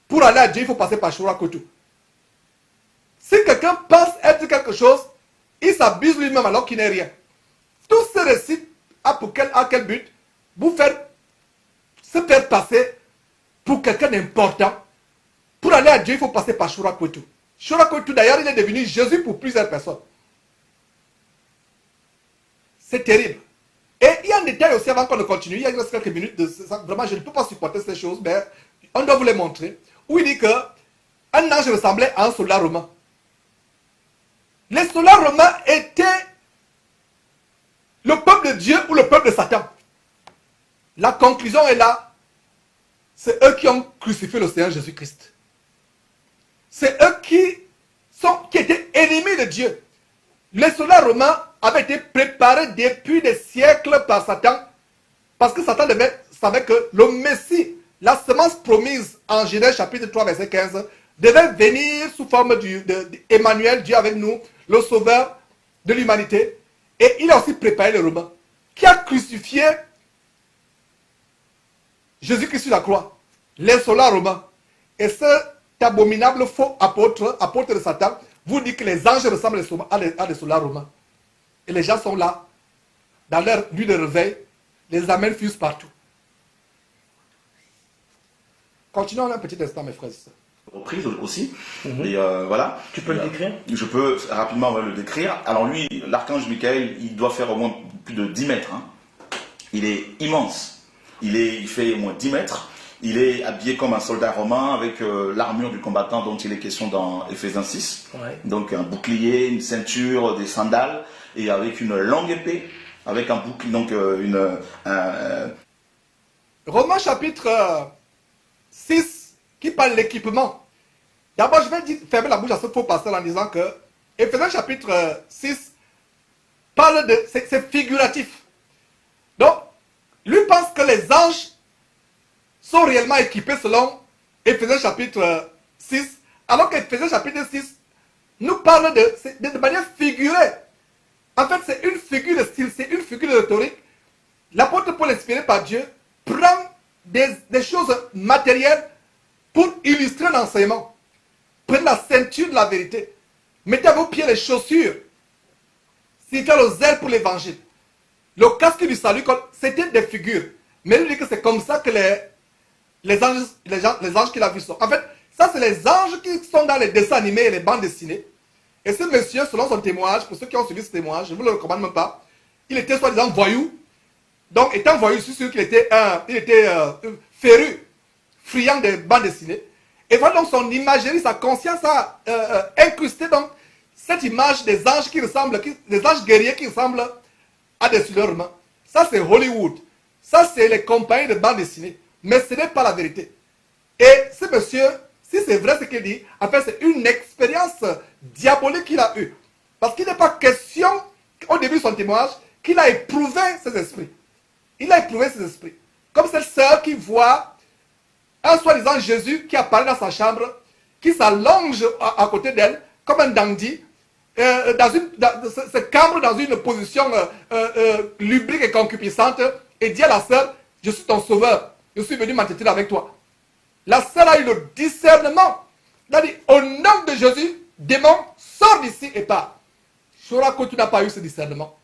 B: Pour aller à Dieu, il faut passer par Shuraketu. Si quelqu'un pense être quelque chose, il s'abuse lui-même alors qu'il n'est rien. Tout ce récit a quel but? Se faire passer pour quelqu'un d'important. Pour aller à Dieu, il faut passer par Shuraketu. Shuraketu, d'ailleurs, il est devenu Jésus pour plusieurs personnes. C'est terrible. Et il y a un détail aussi avant qu'on ne continue. Il y a quelques minutes de ça. Vraiment, je ne peux pas supporter ces choses, mais on doit vous les montrer. Où il dit que un ange ressemblait à un soldat romain. Les soldats romains étaient le peuple de Dieu ou le peuple de Satan. La conclusion est là. C'est eux qui ont crucifié le Seigneur Jésus-Christ. C'est eux qui étaient ennemis de Dieu. Les soldats romains avaient été préparés depuis des siècles par Satan. Parce que Satan savait que le Messie, la semence promise en Genèse chapitre 3 verset 15, devait venir sous forme d'Emmanuel, Dieu avec nous, le sauveur de l'humanité. Et il a aussi préparé les Romains, qui a crucifié Jésus-Christ sur la croix, les soldats romains. Et cet abominable faux apôtre de Satan, vous dit que les anges ressemblent à des soldats romains. Et les gens sont là, dans leur nuit de réveil, les amènes fusent partout. Continuons un petit instant, mes frères et sœurs.
F: Reprise aussi. Et voilà.
E: Tu peux le décrire?
F: Je peux rapidement le décrire. Alors lui, l'archange Michael, il doit faire au moins plus de 10 mètres. Hein. Il est immense. Il fait au moins 10 mètres. Il est habillé comme un soldat romain avec l'armure du combattant dont il est question dans Éphésiens 6. Ouais. Donc un bouclier, une ceinture, des sandales et avec une longue épée, avec un bouclier, donc
B: Romains chapitre 6 qui parle de l'équipement. D'abord, je vais fermer la bouche à ce faux pasteur en disant que Éphésiens chapitre 6 parle de... C'est figuratif. Donc, lui pense que les anges sont réellement équipés selon Éphésiens chapitre 6, alors qu'Éphésiens chapitre 6 nous parle de manière figurée. En fait, c'est une figure de style, c'est une figure de rhétorique. L'apôtre Paul, inspiré par Dieu, prend des choses matérielles pour illustrer l'enseignement. Prenez la ceinture de la vérité. Mettez à vos pieds les chaussures. C'était le zèle pour l'évangile. Le casque du salut, c'était des figures. Mais il dit que c'est comme ça que les anges qu'il a vus sont. En fait, ça c'est les anges qui sont dans les dessins animés et les bandes dessinées. Et ce monsieur, selon son témoignage, pour ceux qui ont suivi ce témoignage, je ne vous le recommande même pas, il était soi-disant voyou. Donc, étant voyou, je suis sûr qu'il était, féru, friand des bandes dessinées. Et voilà donc son imagerie, sa conscience a incrusté donc cette image des anges qui ressemblent, des anges guerriers qui ressemblent à des souleurs mains. Ça c'est Hollywood. Ça c'est les compagnies de bandes dessinées. Mais ce n'est pas la vérité. Et ce monsieur, si c'est vrai ce qu'il dit, en fait c'est une expérience diabolique qu'il a eue. Parce qu'il n'est pas question, au début de son témoignage, qu'il a éprouvé ses esprits. Il a éprouvé ses esprits. Comme cette sœur qui voit un soi-disant Jésus qui apparaît dans sa chambre, qui s'allonge à côté d'elle, comme un dandy, se cambre dans une position lubrique et concupiscente, et dit à la sœur, je suis ton sauveur, je suis venu m'entretenir avec toi. La sœur a eu le discernement. Elle a dit, au nom de Jésus, démon, sors d'ici et pars. Shorako, tu n'as pas eu ce discernement.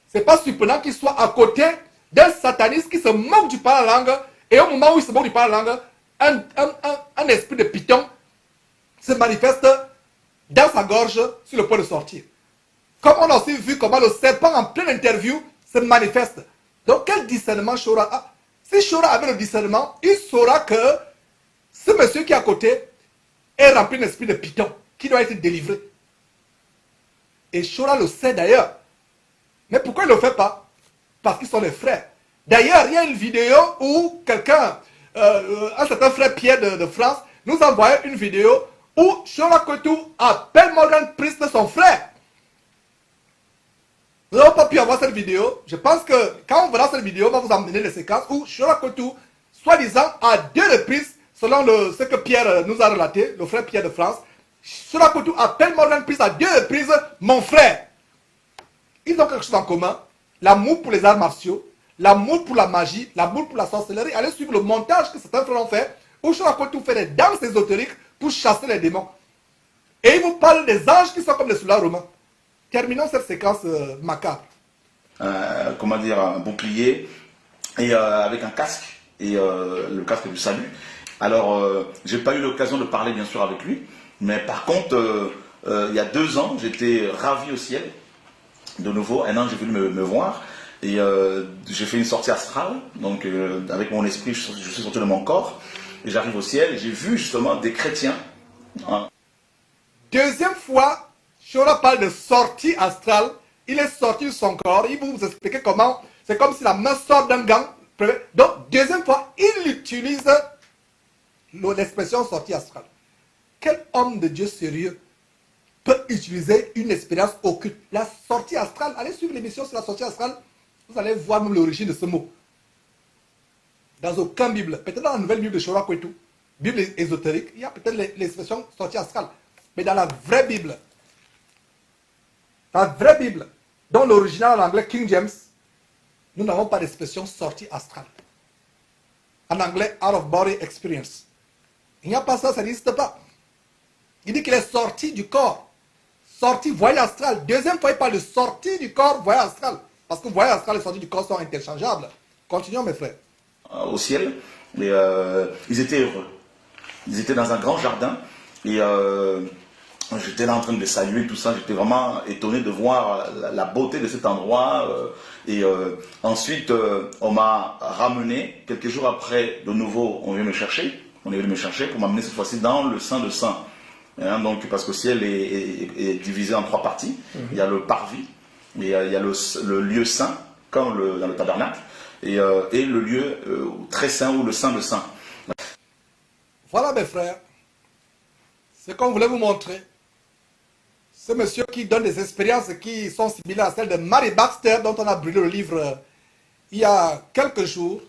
B: C'est pas surprenant qu'il soit à côté d'un sataniste qui se moque du parler en langue, et au moment où il se moque du parler en langue, un esprit de python se manifeste dans sa gorge sur le point de sortir. Comme on a aussi vu comment le serpent en pleine interview se manifeste. Donc quel discernement Shora a? Si Shora avait le discernement, il saura que ce monsieur qui est à côté est rempli d'un esprit de python qui doit être délivré. Et Shora le sait d'ailleurs. Mais pourquoi il ne le fait pas? Parce qu'ils sont les frères. D'ailleurs, il y a une vidéo où quelqu'un, un certain frère Pierre de France, nous a envoyé une vidéo où Shora Kotu appelle Morgan Priest son frère. Nous n'avons pas pu avoir cette vidéo. Je pense que quand on verra cette vidéo, on va vous emmener les séquences où Shora Kotu, soi-disant, à 2 reprises, selon ce que Pierre nous a relaté, le frère Pierre de France, Shora Kotu appelle Morgan Priest à 2 reprises mon frère. Ils ont quelque chose en commun, l'amour pour les arts martiaux, l'amour pour la magie, l'amour pour la sorcellerie. Allez suivre le montage que certains frères ont fait, où Shora Kotu fait des danses ésotériques pour chasser les démons. Et il vous parle des anges qui sont comme les soldats romains. Terminons cette séquence macabre.
F: Comment dire, un bouclier, et avec un casque, et le casque du salut. Alors, j'ai pas eu l'occasion de parler bien sûr avec lui, mais par contre, il y a 2 ans, j'étais ravi au ciel. De nouveau, un ange est venu me voir, et j'ai fait une sortie astrale, donc avec mon esprit, je suis sorti de mon corps, et j'arrive au ciel, et j'ai vu justement des chrétiens. Hein.
B: Deuxième fois, Shora parle de sortie astrale. Il est sorti de son corps. Il va vous expliquer comment. C'est comme si la main sort d'un gant. Donc, deuxième fois, il utilise l'expression sortie astrale. Quel homme de Dieu sérieux peut utiliser une expérience occulte? La sortie astrale, allez suivre l'émission sur la sortie astrale. Vous allez voir même l'origine de ce mot. Dans aucun Bible, peut-être dans la nouvelle Bible de Shora Kotu, Bible ésotérique, il y a peut-être l'expression sortie astrale. Mais dans la vraie Bible, dont l'original en anglais King James, nous n'avons pas d'expression sortie astrale. En anglais, out of body experience. Il n'y a pas ça, ça n'existe pas. Il dit qu'il est sorti du corps. Sorti, voyage astral. Deuxième fois, il parle de sortie du corps, voyage astral. Parce que voyage astral et sortie du corps sont interchangeables. Continuons, mes frères.
F: Au ciel, et ils étaient heureux. Ils étaient dans un grand jardin, et j'étais là en train de les saluer, tout ça. J'étais vraiment étonné de voir la beauté de cet endroit. Et ensuite, on m'a ramené. Quelques jours après, de nouveau, on est venu me chercher pour m'amener cette fois-ci dans le Saint de Saints. Hein, donc, parce que le ciel est divisé en 3 parties. Il y a le parvis, et il y a le lieu saint, comme dans le tabernacle, et le lieu très saint ou le Saint de Saints.
B: Voilà, mes frères, ce qu'on voulait vous montrer. Ce monsieur qui donne des expériences qui sont similaires à celles de Mary Baxter, dont on a brûlé le livre il y a quelques jours.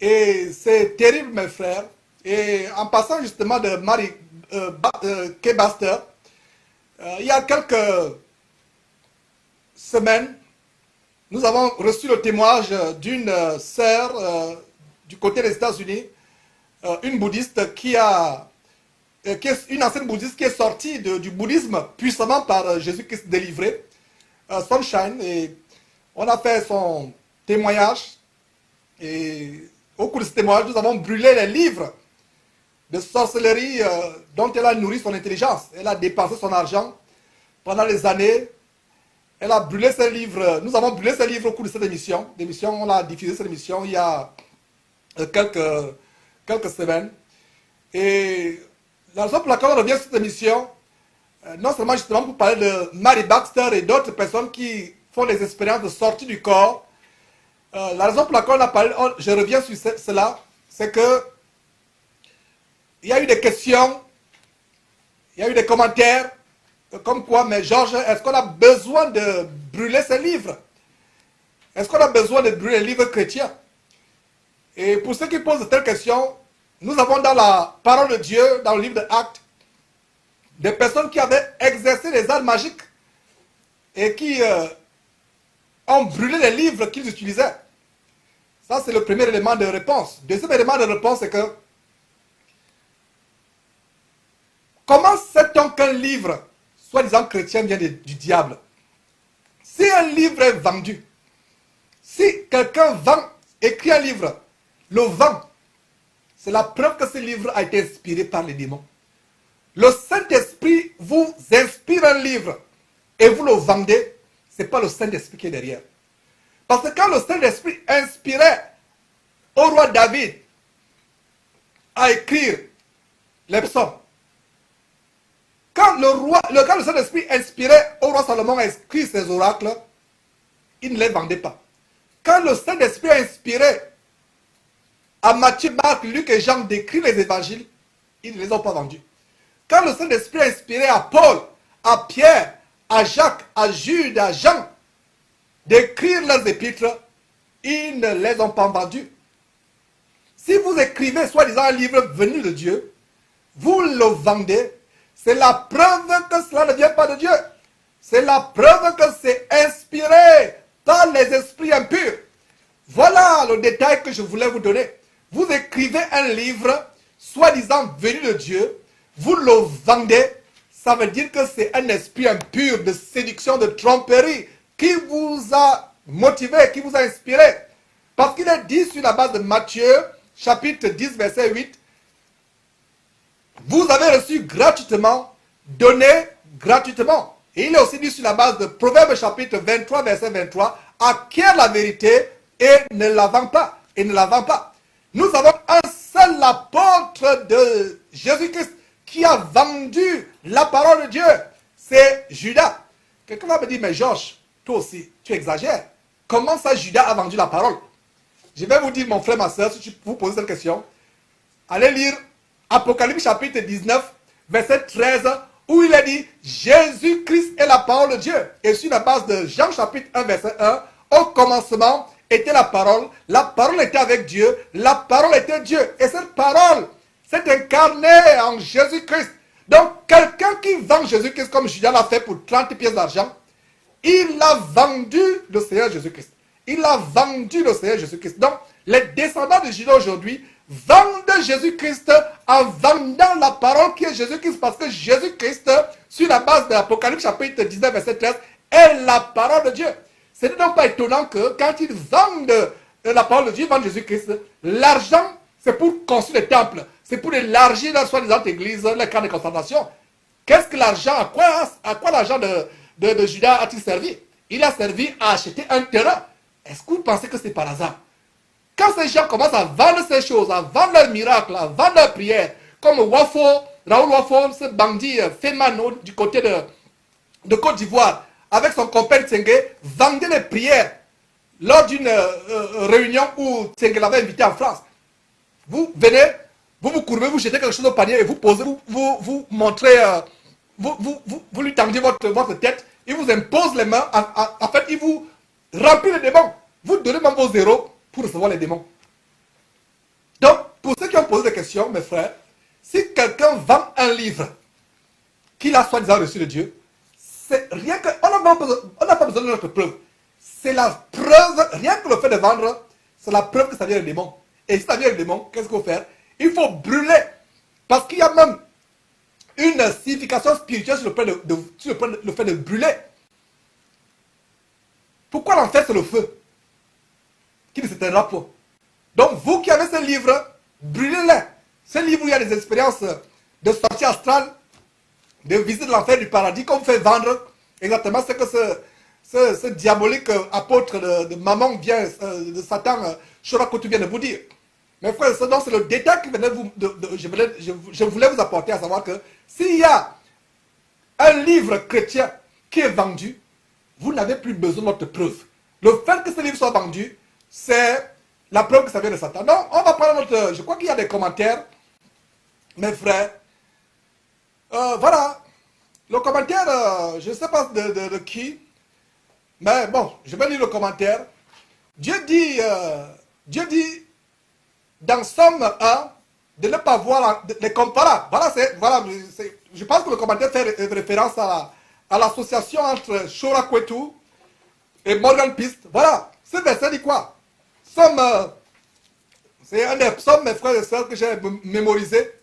B: Et c'est terrible, mes frères. Et en passant justement de Mary Kay Baxter, il y a quelques semaines, nous avons reçu le témoignage d'une sœur du côté des États-Unis, une bouddhiste qui est une ancienne bouddhiste qui est sortie du bouddhisme puissamment par Jésus-Christ délivré, Sunshine, et on a fait son témoignage, et au cours de ce témoignage, nous avons brûlé les livres de sorcellerie dont elle a nourri son intelligence. Elle a dépensé son argent pendant des années. Elle a brûlé ses livres. Nous avons brûlé ses livres au cours de cette émission. On a diffusé cette émission il y a quelques semaines. Et la raison pour laquelle on revient sur cette émission, non seulement justement pour parler de Mary Baxter et d'autres personnes qui font des expériences de sortie du corps, la raison pour laquelle on a parlé, je reviens sur cela, c'est que il y a eu des questions, il y a eu des commentaires, comme quoi, mais Georges, est-ce qu'on a besoin de brûler ces livres? Est-ce qu'on a besoin de brûler les livres chrétiens? Et pour ceux qui posent de telles questions, nous avons dans la parole de Dieu, dans le livre de Actes, des personnes qui avaient exercé les arts magiques et qui ont brûlé les livres qu'ils utilisaient. Ça, c'est le premier élément de réponse. Deuxième élément de réponse, c'est que comment sait-on qu'un livre, soi-disant chrétien, vient du diable? Si un livre est vendu, si quelqu'un écrit un livre, le vend, c'est la preuve que ce livre a été inspiré par les démons. Le Saint-Esprit vous inspire un livre et vous le vendez, ce n'est pas le Saint-Esprit qui est derrière. Parce que quand le Saint-Esprit inspirait au roi David à écrire les psaumes, quand le Saint-Esprit inspirait au roi Salomon à écrire ses oracles, il ne les vendait pas. Quand le Saint-Esprit a inspiré à Matthieu, Marc, Luc et Jean d'écrire les évangiles, ils ne les ont pas vendus. Quand le Saint-Esprit a inspiré à Paul, à Pierre, à Jacques, à Jude, à Jean d'écrire leurs épîtres, ils ne les ont pas vendus. Si vous écrivez soi-disant un livre venu de Dieu, vous le vendez, c'est la preuve que cela ne vient pas de Dieu. C'est la preuve que c'est inspiré par les esprits impurs. Voilà le détail que je voulais vous donner. Vous écrivez un livre, soi-disant venu de Dieu, vous le vendez, ça veut dire que c'est un esprit impur de séduction, de tromperie qui vous a motivé, qui vous a inspiré. Parce qu'il est dit sur la base de Matthieu, chapitre 10, verset 8, vous avez reçu gratuitement, donné gratuitement. Et il est aussi dit sur la base de Proverbes chapitre 23, verset 23, acquiert la vérité et ne la vend pas. Et ne la vend pas. Nous avons un seul apôtre de Jésus-Christ qui a vendu la parole de Dieu. C'est Judas. Quelqu'un va me dire, mais Georges, toi aussi, tu exagères. Comment ça Judas a vendu la parole? Je vais vous dire, mon frère, ma soeur, si tu vous posez cette question, allez lire Apocalypse chapitre 19, verset 13, où il est dit, Jésus-Christ est la parole de Dieu. Et sur la base de Jean chapitre 1, verset 1, au commencement était la parole était avec Dieu, la parole était Dieu. Et cette parole s'est incarnée en Jésus-Christ. Donc, quelqu'un qui vend Jésus-Christ comme Judas l'a fait pour 30 pièces d'argent, il a vendu le Seigneur Jésus-Christ. Il a vendu le Seigneur Jésus-Christ. Donc, les descendants de Judas aujourd'hui vendent Jésus-Christ en vendant la parole qui est Jésus-Christ. Parce que Jésus-Christ, sur la base de l'Apocalypse chapitre 19, verset 13, est la parole de Dieu. Ce n'est donc pas étonnant que quand ils vendent la parole de Dieu, ils vendent Jésus-Christ, l'argent, c'est pour construire les temples. C'est pour élargir la soi-disant église, les camps de concentration. Qu'est-ce que l'argent, à quoi l'argent de Judas a-t-il servi? Il a servi à acheter un terrain. Est-ce que vous pensez que c'est par hasard? Quand ces gens commencent à vendre ces choses, à vendre leurs miracles, à vendre leurs prières, comme Raoul Wafo, ce bandit Femano du côté de Côte d'Ivoire, avec son compère Tsenge, vendait les prières lors d'une réunion où Tsenge l'avait invité en France. Vous venez, vous vous courbez, vous jetez quelque chose au panier et vous posez, vous montrez, vous lui tendez votre tête, il vous impose les mains, en fait, il vous remplit les démons. Vous donnez même vos zéros pour recevoir les démons. qui ont posé des questions, mes frères, si quelqu'un vend un livre qu'il a soi-disant reçu de Dieu, c'est rien que, on n'a pas besoin de notre preuve. C'est la preuve, rien que le fait de vendre, c'est la preuve que ça vient des démons. Et si ça vient des démons, qu'est-ce qu'il faut faire? Il faut brûler. Parce qu'il y a même une signification spirituelle sur le fait de brûler. Pourquoi l'enfer c'est le feu qui ne s'éteindra pas? Donc vous qui avez ce livre, brûlez-les. Ce livre où il y a des expériences de sortie astrale, de visite de l'enfer du paradis, qu'on fait vendre exactement ce que ce diabolique apôtre de Maman vient, de Satan, Shorakotu vient de vous dire. Mes frères, c'est le détail que je voulais vous apporter, à savoir que s'il y a un livre chrétien qui est vendu, vous n'avez plus besoin de notre preuve. Le fait que ce livre soit vendu, c'est la preuve que ça vient de Satan. Non, on va prendre notre... Je crois qu'il y a des commentaires, mes frères. Voilà. Le commentaire, je ne sais pas de qui, mais bon, je vais lire le commentaire. Dieu dit dans Somme 1, de ne pas voir les comparer. Voilà, je pense que le commentaire fait référence à l'association entre Shorakotu et Morgan Pist. Voilà, ce verset dit quoi? Somme, c'est un des psaumes, mes frères et sœurs, que j'ai mémorisé.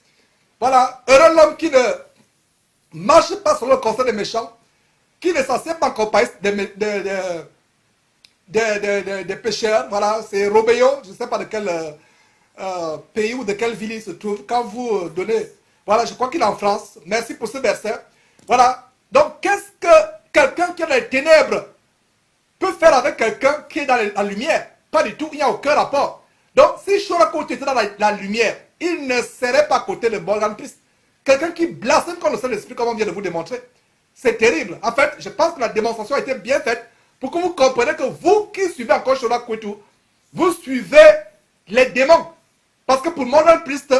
B: Voilà, heureux l'homme qui ne marche pas selon le conseil des méchants, qui ne s'assied pas en compagnie des pécheurs. Voilà, c'est Robéo, je ne sais pas de quel pays ou de quelle ville il se trouve. Quand vous donnez, voilà, je crois qu'il est en France. Merci pour ce verset. Voilà, donc qu'est-ce que quelqu'un qui est dans les ténèbres peut faire avec quelqu'un qui est dans la lumière? Pas du tout, il n'y a aucun rapport. Donc si Shorakotu était dans la lumière, il ne serait pas à côté de Morgan Pist. Quelqu'un qui blasphème contre le Saint-Esprit, comme on vient de vous démontrer. C'est terrible. En fait, je pense que la démonstration a été bien faite pour que vous compreniez que vous qui suivez encore Shorakotu, vous suivez les démons. Parce que pour Morgan Pist,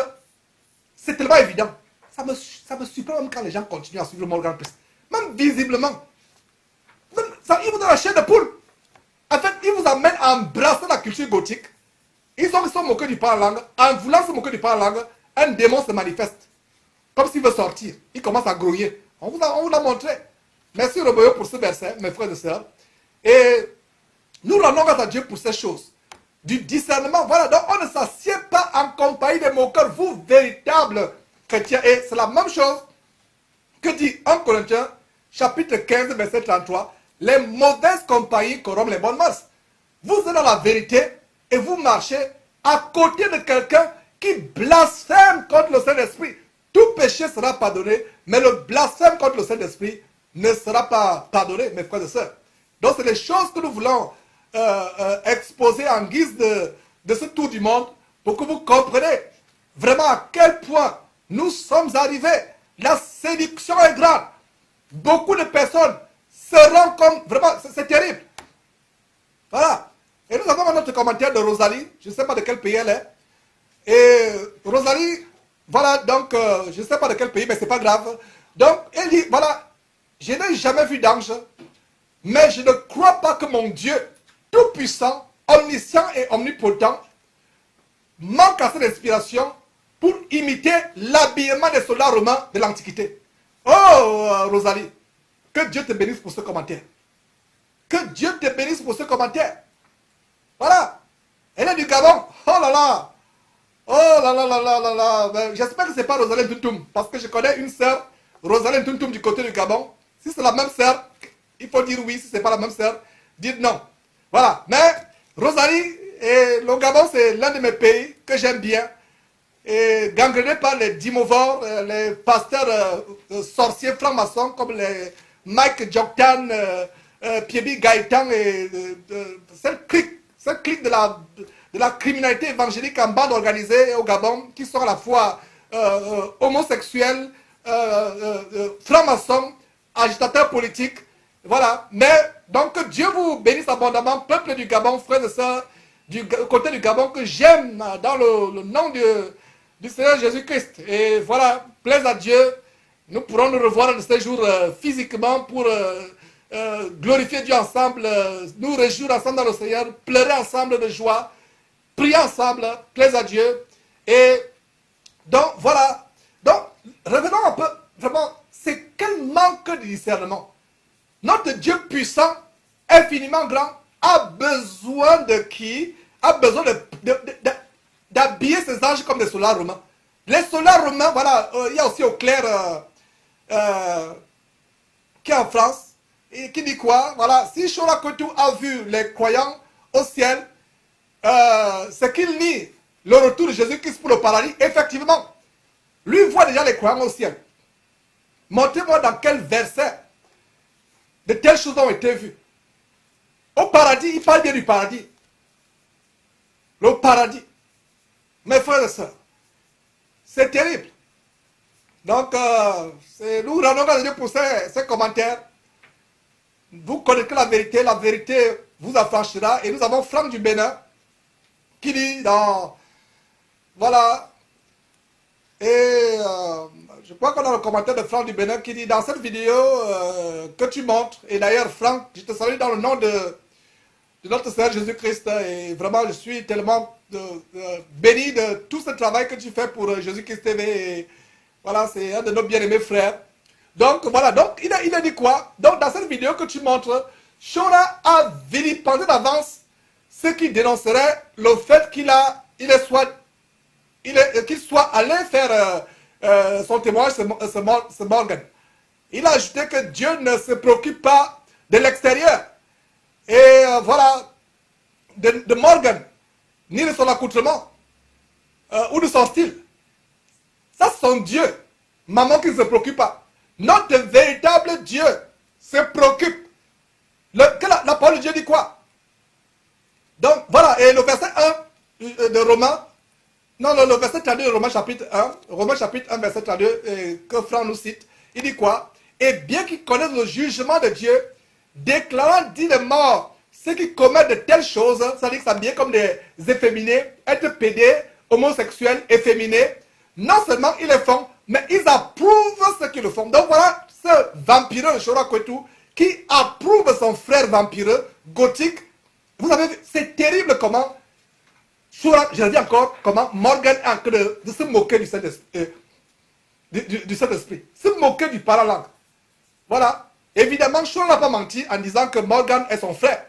B: c'est tellement évident. Ça me surprend même quand les gens continuent à suivre Morgan Pist. Même visiblement. Même, il vous donne la chair de poule. En fait, il vous amène à embrasser la culture gothique. Ils sont moqués du parler en langue. En voulant se moquer du parler en langue, un démon se manifeste. Comme s'il veut sortir. Il commence à grouiller. On vous l'a montré. Merci Roboyo pour ce verset, mes frères et sœurs. Et nous rendons grâce à Dieu pour ces choses. Du discernement. Voilà, donc on ne s'assied pas en compagnie des moqueurs, vous, véritables chrétiens. Et c'est la même chose que dit 1 Corinthiens, chapitre 15, verset 33. Les mauvaises compagnies corrompent les bonnes mœurs. Vous êtes dans la vérité et vous marchez à côté de quelqu'un qui blasphème contre le Saint-Esprit. Tout péché sera pardonné, mais le blasphème contre le Saint-Esprit ne sera pas pardonné, mes frères et sœurs. Donc c'est les choses que nous voulons exposer en guise de ce tour du monde pour que vous compreniez vraiment à quel point nous sommes arrivés. La séduction est grande. Beaucoup de personnes seront comme... Vraiment, c'est terrible. Voilà. Et nous avons notre commentaire de Rosalie. Je ne sais pas de quel pays elle est. Et Rosalie, voilà, donc, je ne sais pas de quel pays, mais ce n'est pas grave. Donc, elle dit, voilà, je n'ai jamais vu d'ange, mais je ne crois pas que mon Dieu, tout-puissant, omniscient et omnipotent, manque à cette inspiration pour imiter l'habillement des soldats romains de l'Antiquité. Oh, Rosalie, que Dieu te bénisse pour ce commentaire. Que Dieu te bénisse pour ce commentaire. Voilà. Elle est du Gabon. Oh là là. Oh là là là là là là. Ben, j'espère que ce n'est pas Rosalie Tuntum. Parce que je connais une sœur, Rosalie Tuntum du côté du Gabon. Si c'est la même sœur, il faut dire oui. Si ce n'est pas la même sœur, dites non. Voilà. Mais Rosalie et le Gabon, c'est l'un de mes pays que j'aime bien. Et gangrené par les dimovores, les pasteurs sorciers francs-maçons comme les Mike Joktan, Piebi Gaëtan et cette clique de la criminalité évangélique en bande organisée au Gabon, qui sont à la fois homosexuels, francs-maçons, agitateurs politiques. Voilà. Mais donc que Dieu vous bénisse abondamment, peuple du Gabon, frères et sœurs, du côté du Gabon, que j'aime dans le nom du Seigneur Jésus-Christ. Et voilà, plaise à Dieu, nous pourrons nous revoir de ces jours physiquement pour glorifier Dieu ensemble, nous réjouir ensemble dans le Seigneur, pleurer ensemble de joie, prier ensemble, plaise à Dieu. Et Donc voilà. Donc revenons un peu. Vraiment, c'est quel manque de discernement. Notre Dieu puissant, infiniment grand, a besoin de qui? A besoin d'habiller ses anges comme des soldats romains. Les soldats romains, voilà, il y a aussi Auclair qui est en France, et qui dit quoi? Voilà, si Shola Kotu a vu les croyants au ciel, c'est qu'il nie le retour de Jésus-Christ pour le paradis. Effectivement, lui voit déjà les croyants au ciel. Montrez-moi dans quel verset de telles choses ont été vues. Au paradis, il parle bien du paradis. Le paradis. Mes frères et sœurs, c'est terrible. Donc, nous rendons grâce à Dieu pour ces commentaires. Vous connaissez la vérité vous affranchira. Et nous avons Franck du Bénin qui dit dans... Voilà. Et je crois qu'on a le commentaire de Franck du Bénin qui dit dans cette vidéo que tu montres. Et d'ailleurs, Franck, je te salue dans le nom de notre Seigneur Jésus-Christ. Et vraiment, je suis tellement béni de tout ce travail que tu fais pour Jésus-Christ TV. Et voilà, c'est un de nos bien-aimés frères. Donc, voilà. Donc, il a dit quoi? Donc, dans cette vidéo que tu montres, Shora a vilipendé d'avance ce qui dénoncerait le fait qu'il soit allé faire son témoignage, ce Morgan. Il a ajouté que Dieu ne se préoccupe pas de l'extérieur. Et voilà, de Morgan, ni de son accoutrement, ou de son style. Ça, c'est son Dieu. Maman qui ne se préoccupe pas. Notre véritable Dieu se préoccupe. La parole de Dieu dit quoi? Donc, voilà, et le verset 1 de Romains, non, le verset 32 de Romains chapitre 1, verset 32, que Franck nous cite, il dit quoi? Et bien qu'ils connaissent le jugement de Dieu, déclarant dit les morts, ceux qui commettent de telles choses, c'est-à-dire que ça vient comme des efféminés, être pédés, homosexuels, efféminés, non seulement ils le font, mais ils approuvent ce qu'ils le font. Donc voilà ce vampireux de Shora Kwetu qui approuve son frère vampireux, gothique. Vous avez vu, c'est terrible comment, je le dis encore, comment Morgan est en train de se moquer du Saint-Esprit, se moquer du paralangue. Voilà. Évidemment, Shora n'a pas menti en disant que Morgan est son frère.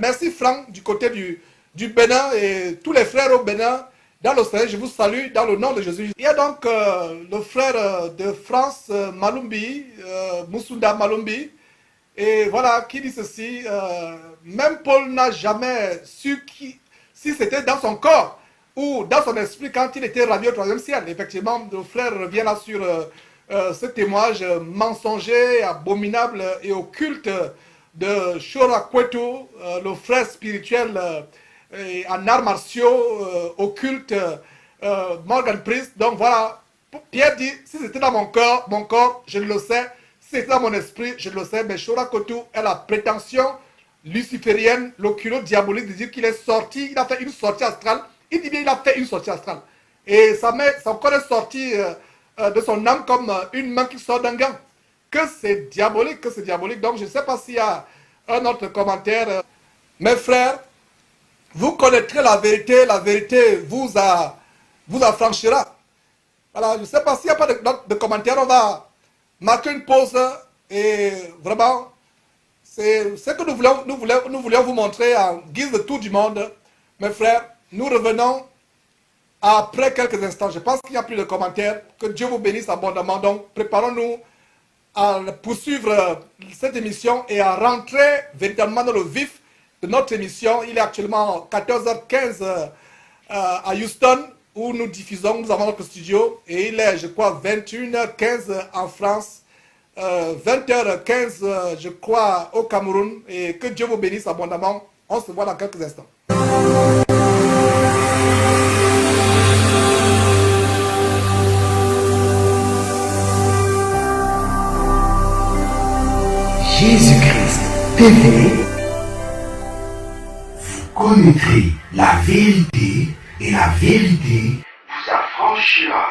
B: Merci Franck du côté du Bénin et tous les frères au Bénin. Dans le Seigneur, je vous salue dans le nom de Jésus. Il y a donc le frère de France, Malumbi, Moussunda Malumbi, et voilà, qui dit ceci, même Paul n'a jamais su si c'était dans son corps ou dans son esprit quand il était ravi au 3e ciel. Effectivement, le frère revient là sur ce témoignage mensonger, abominable et occulte de Shora Kwetu, le frère spirituel en arts martiaux, occulte, Morgan Priest. Donc voilà, Pierre dit, si c'était dans mon corps, je le sais, si c'était dans mon esprit, je le sais, mais Shora Kwetu est la prétention luciférienne, l'oculo diabolique de dire qu'il est sorti, il a fait une sortie astrale. Il dit bien, il a fait une sortie astrale. Et son corps est sorti de son âme comme une main qui sort d'un gant. Que c'est diabolique, Donc je ne sais pas s'il y a un autre commentaire. Mes frères, vous connaîtrez la vérité vous affranchira. Voilà, je ne sais pas s'il n'y a pas de commentaires, on va marquer une pause et vraiment, c'est ce que nous voulions vous montrer en guise de tour du monde. Mes frères, nous revenons après quelques instants. Je pense qu'il n'y a plus de commentaires. Que Dieu vous bénisse abondamment. Donc, préparons-nous à poursuivre cette émission et à rentrer véritablement dans le vif de notre émission. Il est actuellement 14h15 à Houston où nous diffusons, nous avons notre studio et il est, je crois, 21h15 en France, 20h15, je crois, au Cameroun. Et que Dieu vous bénisse abondamment. On se voit dans quelques instants.
A: Jésus-Christ TV, vous connaîtrez la vérité et la vérité vous affranchira.